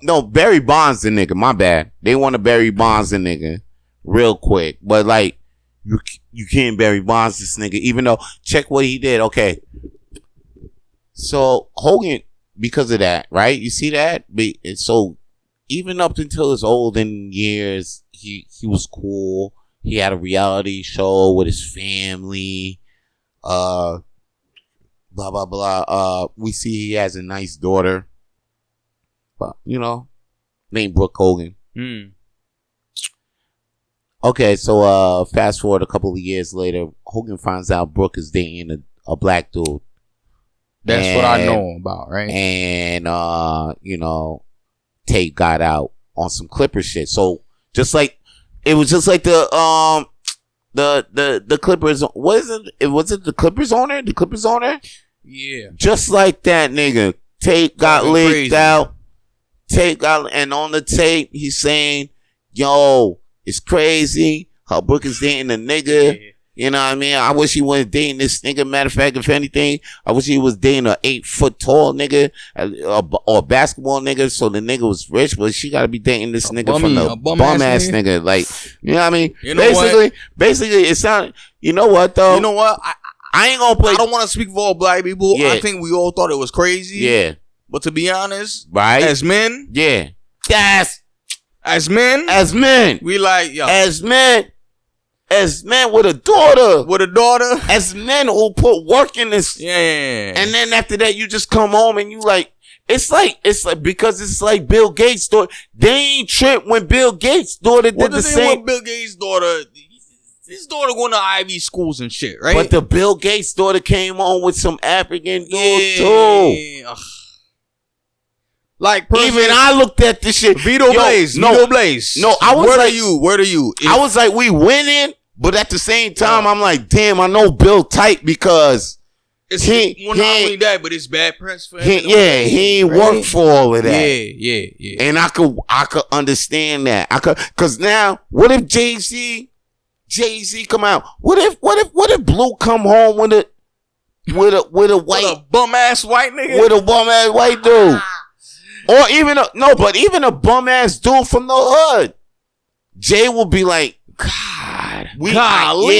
No, Barry Bonds the nigga. My bad. They want to Barry Bonds the nigga real quick, but like you can't Barry Bonds this nigga. Even though check what he did. Okay. So Hogan, because of that, right? You see that? So even up until his olden years, he was cool. He had a reality show with his family. Blah blah blah. We see he has a nice daughter, but named Brooke Hogan. Okay, so fast forward a couple of years later, Hogan finds out Brooke is dating a black dude. That's what I know about, right? And Tate got out on some Clipper shit. So just like it was just like the Clippers. Was it the Clippers owner? The Clippers owner? Yeah. Just like that nigga. Tate got leaked out. Tate got, and on the tape he's saying, "Yo, it's crazy how Brooke is dating a nigga." Yeah. You know what I mean? I wish he wasn't dating this nigga. Matter of fact, if anything, I wish he was dating a 8 foot tall nigga or a basketball nigga. So the nigga was rich, but she got to be dating this nigga from the bum ass nigga. Like, you know what I mean? Basically, it sounded. You know what though? You know what? I ain't gonna play. I don't want to speak for all black people. Yeah. I think we all thought it was crazy. Yeah. But to be honest, right? As men, yeah. Yes. As men, we like yo. As men with a daughter. As men who put work in this. Yeah. And then after that, you just come home and you like, it's like, because it's like Bill Gates' daughter. They ain't tripped when Bill Gates' daughter did the same. With Bill Gates' daughter, his daughter going to Ivy schools and shit, right? But the Bill Gates' daughter came home with some African dude too. Like, even I looked at this shit. Vito Blaze. No, I was where are you? I was like, we winning, but at the same time, I'm like, damn, I know Bill tight because not only that, but it's bad press for him. He ain't worked for all of that. Yeah. And I could understand that. Cause now, what if Jay-Z come out? What if Blue come home with a bum ass white nigga? With a bum ass white dude. Or even a bum ass dude from the hood. Jay will be like, God, golly.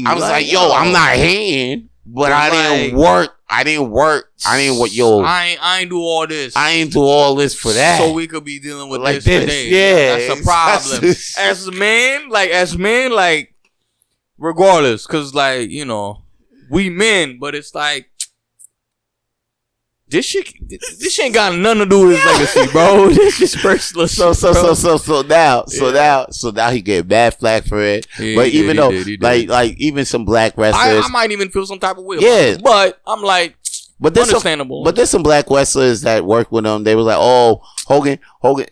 I was like, yo, I'm not hating, but I didn't work. I ain't do all this. I ain't do all this for that. So we could be dealing with like this today. Yeah, that's a problem. As men, like, regardless, cause like, we men, but it's like, This shit ain't got nothing to do with his legacy, bro. This is personal. So now he get bad flack for it. But even though, like even some black wrestlers, I might even feel some type of way. Yeah, but I'm like, understandable. But there's some black wrestlers that work with him. They were like, oh, Hogan, Hogan.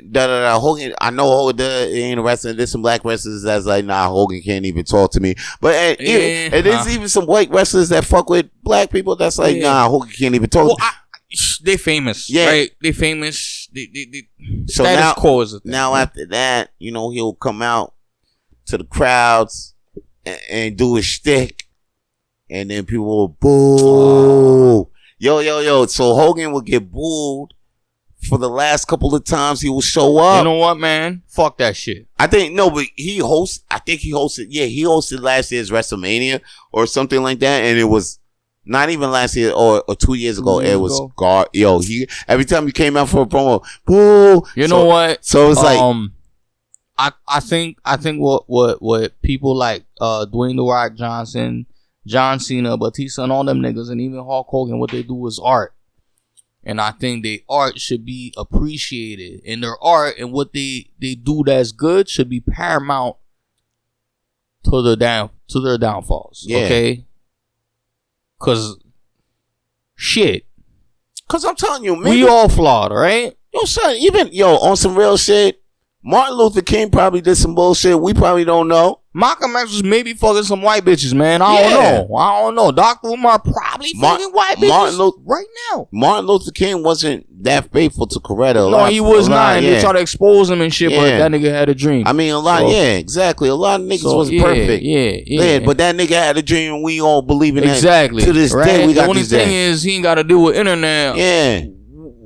I know Hogan ain't a wrestler. There's some black wrestlers that's like, nah, Hogan can't even talk to me. But there's even some white wrestlers that fuck with black people. That's like, nah, Hogan can't even talk. They famous, right? They famous. They so status quo is a thing. Now after that, he'll come out to the crowds and do his shtick, and then people will boo. Yo. So Hogan will get booed for the last couple of times he will show up. You know what, man? Fuck that shit. But he hosted. Yeah, he hosted last year's WrestleMania or something like that, and it was Not even last year or 2 years ago. It was God. Yo, every time he came out for a promo, boo. You know what? So it's like, I think what people like Dwayne The Rock Johnson, John Cena, Batista, and all them niggas, and even Hulk Hogan, what they do is art. And I think their art should be appreciated. And their art and what they do that's good should be paramount to their downfalls. Yeah. Okay? Cause I'm telling you, man, we all flawed, right? Yo, son, even on some real shit, Martin Luther King probably did some bullshit we probably don't know. Malcolm X was maybe fucking some white bitches, man. I don't know. Dr. Umar probably fucking white bitches right now. Martin Luther King wasn't that faithful to Coretta. No, he was not. And they try to expose him and shit, but that nigga had a dream. I mean, exactly. A lot of niggas wasn't perfect. Yeah, but that nigga had a dream, and we all believe in that. Exactly. To this day, we got the only thing is he ain't got to deal with internet. Yeah.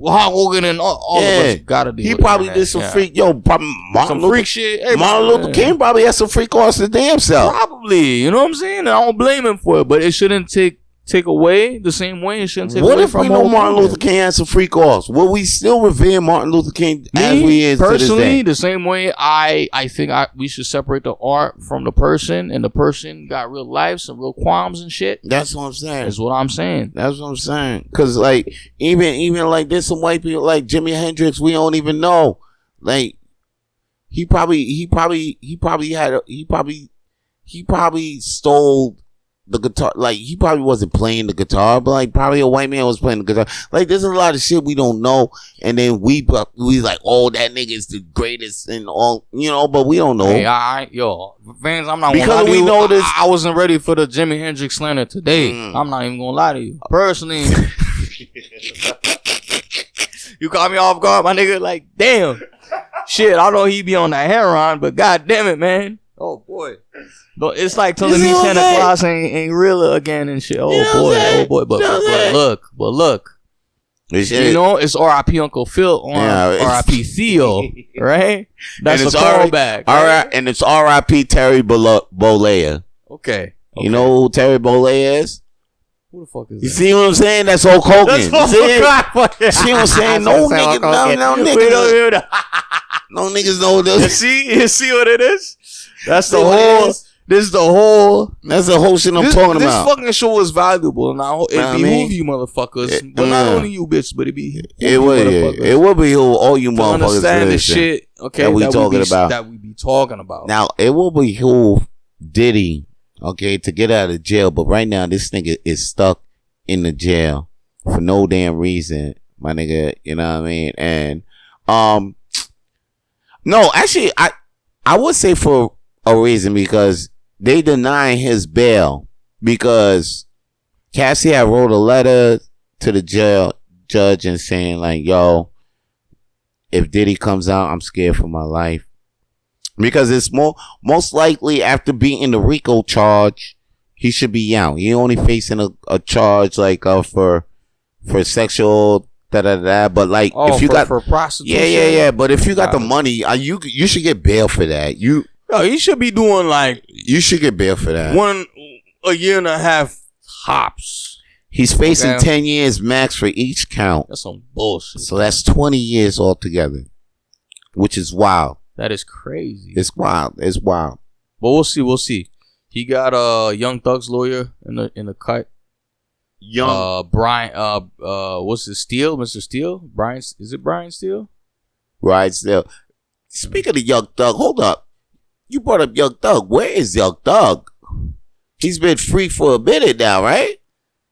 Hulk Hogan and all of us gotta do. He probably did some freak. Martin Luther, freak shit. Hey, Martin Luther King probably had some freak offs his damn self. Probably, you know what I'm saying? And I don't blame him for it, but it shouldn't take away the same way. It shouldn't take away from. What if we know Martin Luther King had some freak offs? Will we still revere Martin Luther King as we is personally, to this day? The same way I think we should separate the art from the person, and the person got real life, some real qualms and shit. That's what I'm saying. That's what I'm saying. That's what I'm saying. Cause like even like there's some white people like Jimi Hendrix we don't even know. Like he probably stole the guitar. Like he probably wasn't playing the guitar, but like probably a white man was playing the guitar. Like there's a lot of shit we don't know, and then we like, oh, that nigga is the greatest and all, but we don't know. Hey, fans, I'm not because gonna lie we to you. Know this. I wasn't ready for the Jimi Hendrix slander today. I'm not even gonna lie to you personally. You caught me off guard, my nigga. Like damn, shit. I know he be on that heroin, but god damn it, man. Oh boy. But it's like telling me Santa Claus ain't real again and shit. Oh boy. But look. It's R.I.P. Uncle Phil on R.I.P. Theo, right? That's a callback. Right? And it's R.I.P. Terry Bollea. Okay. You know who Terry Bollea is? Who the fuck is that? You see what I'm saying? That's Hulk Hogan. See what I'm saying? No niggas, no niggas know this. You see what it is? That's the whole. That's the whole shit I'm talking about. This fucking show is valuable, and it behoove you motherfuckers. But not only you, bitch, but it would behoove all you motherfuckers to understand the shit. Okay, that we be talking about. Now it will behoove Diddy, okay, to get out of jail. But right now, this nigga is stuck in the jail for no damn reason, my nigga. You know what I mean? And no, actually, I would say for a reason, because they deny his bail, because Cassie had wrote a letter to the judge and saying like, yo, if Diddy comes out, I'm scared for my life, because it's most likely after beating the RICO charge, he should be out. He only facing a charge like for sexual but like if you got for prostitution, yeah, but if you got the money, you should get bail for that. He should be doing like... You should get bail for that. 1.5 years hops. He's facing 10 years max for each count. That's some bullshit. So that's 20 years altogether, which is wild. That is crazy. It's wild. But we'll see. He got Young Thug's lawyer in the cut. Brian. What's his Steele? Mr. Steele. Brian. Is it Brian Steele? Brian Steele. Speaking of Young Thug, hold up. You brought up Young Thug. Where is Young Thug? He's been free for a minute now, right?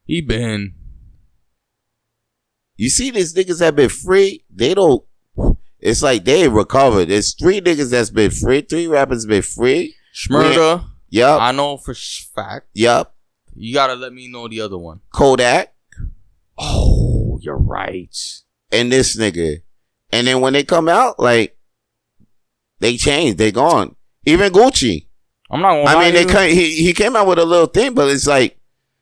He been. You see these niggas that been free? They don't. It's like they ain't recovered. There's 3 niggas that's been free. 3 rappers been free. Shmurda. Yup. I know for fact. Yup. You gotta let me know the other one. Kodak. Oh, you're right. And this nigga. And then when they come out, like, they changed. They gone. Even Gucci. I'm not gonna lie to you. He came out with a little thing, but it's like,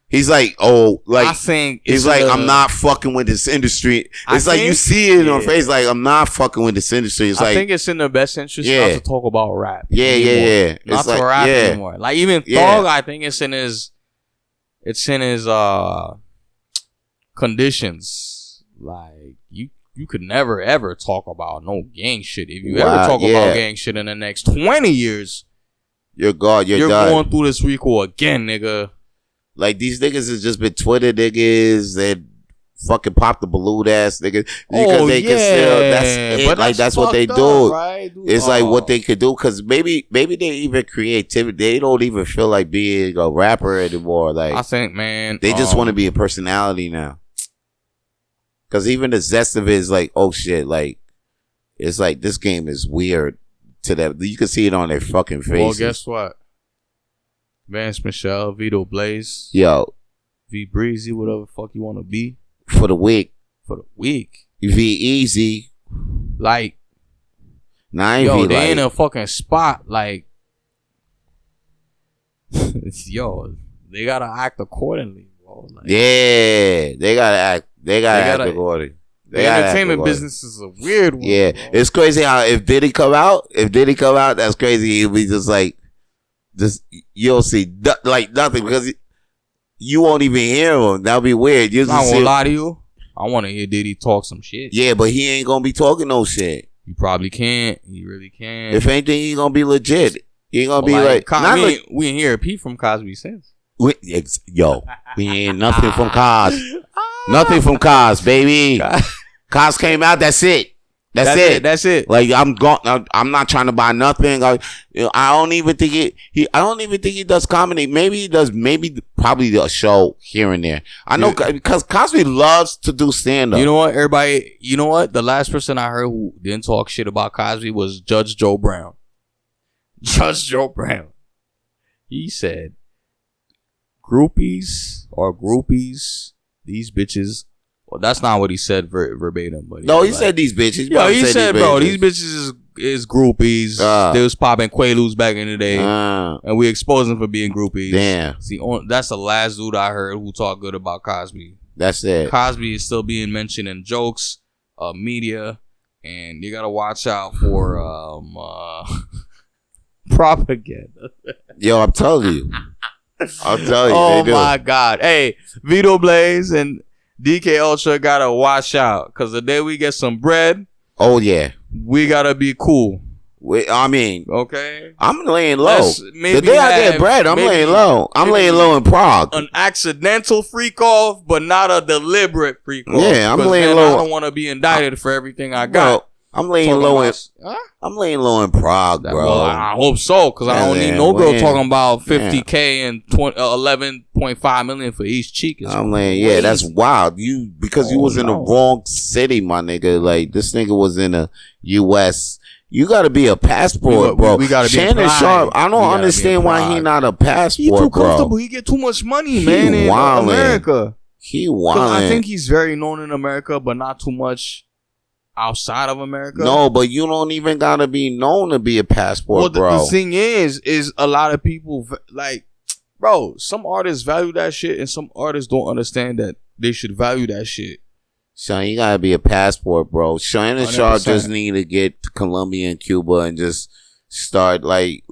he's like, oh, like, I think he's like, I'm not fucking with this industry. It's like, you see it on face, like, I'm not fucking with this industry. It's I think it's in the best interest not to talk about rap. Yeah. Not to rap anymore. Like, even Thug, I think it's in It's in his conditions. Like you could never ever talk about no gang shit. If you ever talk about gang shit in the next 20 years, you're done. Going through this RICO again, nigga. Like these niggas has just been Twitter niggas and fucking pop the balloon ass niggas because they can still. That's it. But like that's what they do. Right? It's like what they could do because maybe they even creativity. They don't even feel like being a rapper anymore. Like I think, man, they just want to be a personality now. Because even the zest of it is like, oh shit, like it's like this game is weird to them. You can see it on their fucking faces. Well, guess what? Vance Michelle, Vito Blaze, yo, V Breezy, whatever the fuck you want to be. For the week. V Easy. Like, yo, they in a fucking spot. Like, yo, they gotta act accordingly, bro. Like, yeah, they gotta act. They gotta act accordingly. The entertainment business is a weird one. Yeah, bro. It's crazy how if Diddy come out, that's crazy. He'll be just like, you'll see like nothing because you won't even hear him. That'll be weird. I'm not gonna lie to you. I want to hear Diddy talk some shit. Yeah, but he ain't gonna be talking no shit. He probably can't. He really can't. If anything, he gonna be legit. He ain't gonna be like we ain't hear a peep from Cosby since. We ain't nothing from Cos. Nothing from Cos, baby. Cos came out. That's it. That's it. Like I'm not trying to buy nothing. I don't even think he does comedy. Maybe he does. Probably a show here and there. I know because Cosby loves to do stand up. You know what, everybody? You know what? The last person I heard who didn't talk shit about Cosby was Judge Joe Brown. Judge Joe Brown. He said, "Groupies are groupies. These bitches." Well, that's not what he said verbatim. But no, he said these bitches. Yo, he said, bro, these bitches is groupies. They was popping Quaaludes back in the day, and we exposed them for being groupies. Damn. See, that's the last dude I heard who talked good about Cosby. That's it. Cosby is still being mentioned in jokes, media, and you gotta watch out for propaganda. Yo, I'm telling you. Oh my God. Hey, Vito Blaze and DK Ultra gotta watch out because the day we get some bread, oh yeah, we gotta be cool. Okay, I'm laying low. The day I get bread, I'm laying low. I'm laying low in Prague. An accidental freak off, but not a deliberate freak off. Yeah, I'm laying low. I don't want to be indicted for everything I got. Bro, I'm laying low in. I'm laying low in Prague, bro. Well, I hope so, because I don't need no girl talking about $50K and 11.5 million for each cheek. I'm laying, yeah, that's wild. You was in the wrong city, my nigga. Like this nigga was in the U.S. You got to be a passport, bro. We got to be Shannon Sharpe. I don't understand why he not a passport, he too comfortable. Bro. He get too much money, man. In America, he wildin'. I think he's very known in America, but not too much outside of America. No, but you don't even gotta be known to be a passport, bro. The thing is a lot of people like, bro, some artists value that shit and some artists don't understand that they should value that shit. Son, you gotta be a passport, bro. Shannon Sharpe just need to get to Colombia and Cuba and just start like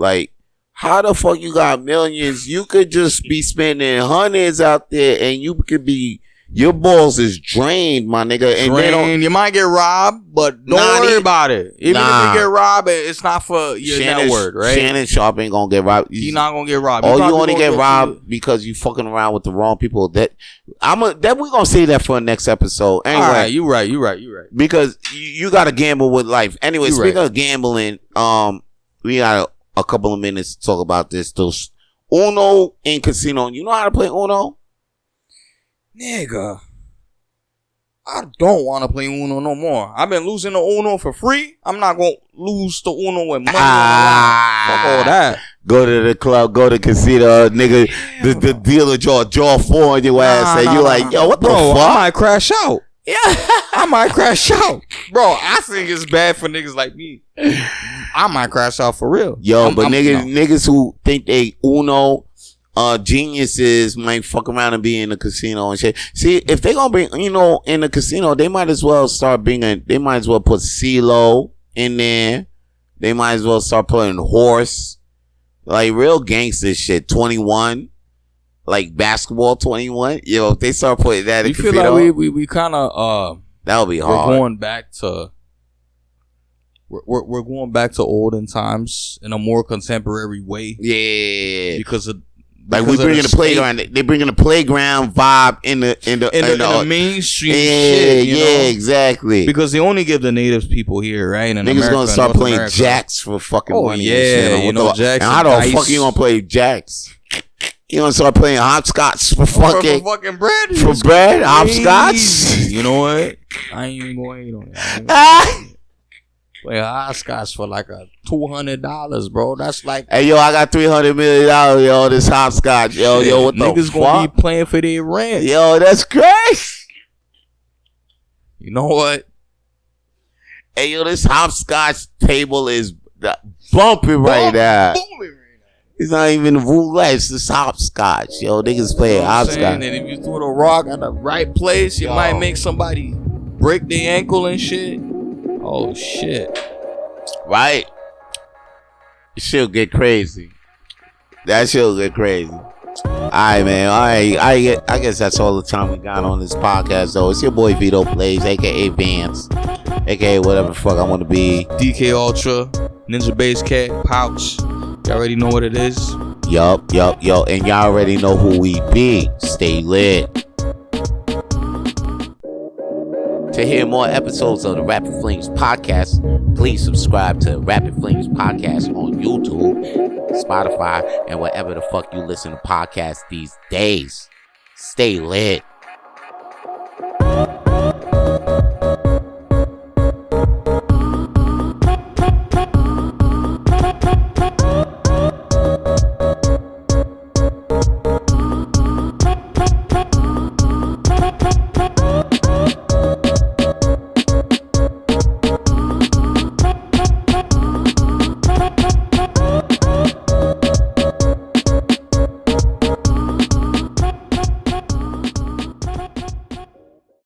how the fuck you got millions? You could just be spending hundreds out there and you could be. Your balls is drained, my nigga. And you might get robbed, but don't worry about it. Even if you get robbed, it's not for your net worth, right? Shannon Sharpe ain't gonna get robbed. He's not gonna get robbed. You only get robbed because you fucking around with the wrong people. That we're gonna say that for the next episode. Anyway, all right, you right. Because you gotta gamble with life. Anyway, speaking of gambling, we got a couple of minutes to talk about this. Those Uno in casino. You know how to play Uno? Nigga, I don't want to play Uno no more. I've been losing the Uno for free. I'm not going to lose the Uno with money. Fuck all that. Go to the club, go to casino, nigga. Yeah, the dealer draw 4 on your ass. And you like, yo, what the fuck? I might crash out. Yeah, I might crash out. Bro, I think it's bad for niggas like me. I might crash out for real. Yo, niggas who think they Uno geniuses might fuck around and be in the casino and shit. See, if they gonna bring in the casino, they might as well they might as well put CeeLo in there. They might as well start putting horse, like real gangster shit. 21, like basketball 21. If they start putting that, you feel like we kind of that would be hard. We're going back to olden times in a more contemporary way. Yeah, because we bringing the playground. They bringing the playground vibe in the mainstream. Shit, you know? Exactly. Because they only give the native people here, right? In Niggas America, gonna start North playing America. jacks for fucking money. Yeah, and shit. jacks. And how the fuck you gonna play jacks? You gonna start playing hopscotch for fucking bread? For bread, hopscotch. You know what? I ain't even gonna hate on that. Play hopscotch for like $200, bro. That's like, hey yo, I got $300 million, yo. This hopscotch, yo, what the niggas fuck? Gonna be playing for their rent, yo. That's crazy. You know what? Hey yo, this hopscotch table is bumping right now. It's not even roulette. It's just hopscotch, yo. Niggas playing hopscotch. And if you throw the rock at the right place, you might make somebody break their ankle and shit. Oh shit! Right? She'll get crazy. That shit'll get crazy. Alright, man. Alright, I guess that's all the time we got on this podcast, though. It's your boy Vito Plays, aka Vance, aka whatever the fuck I want to be. DK Ultra, Ninja Bass Cat, Pouch. You already know what it is. Yup. And y'all already know who we be. Stay lit. To hear more episodes of the Rapid Flames podcast, please subscribe to Rapid Flames podcast on YouTube, Spotify, and wherever the fuck you listen to podcasts these days. Stay lit.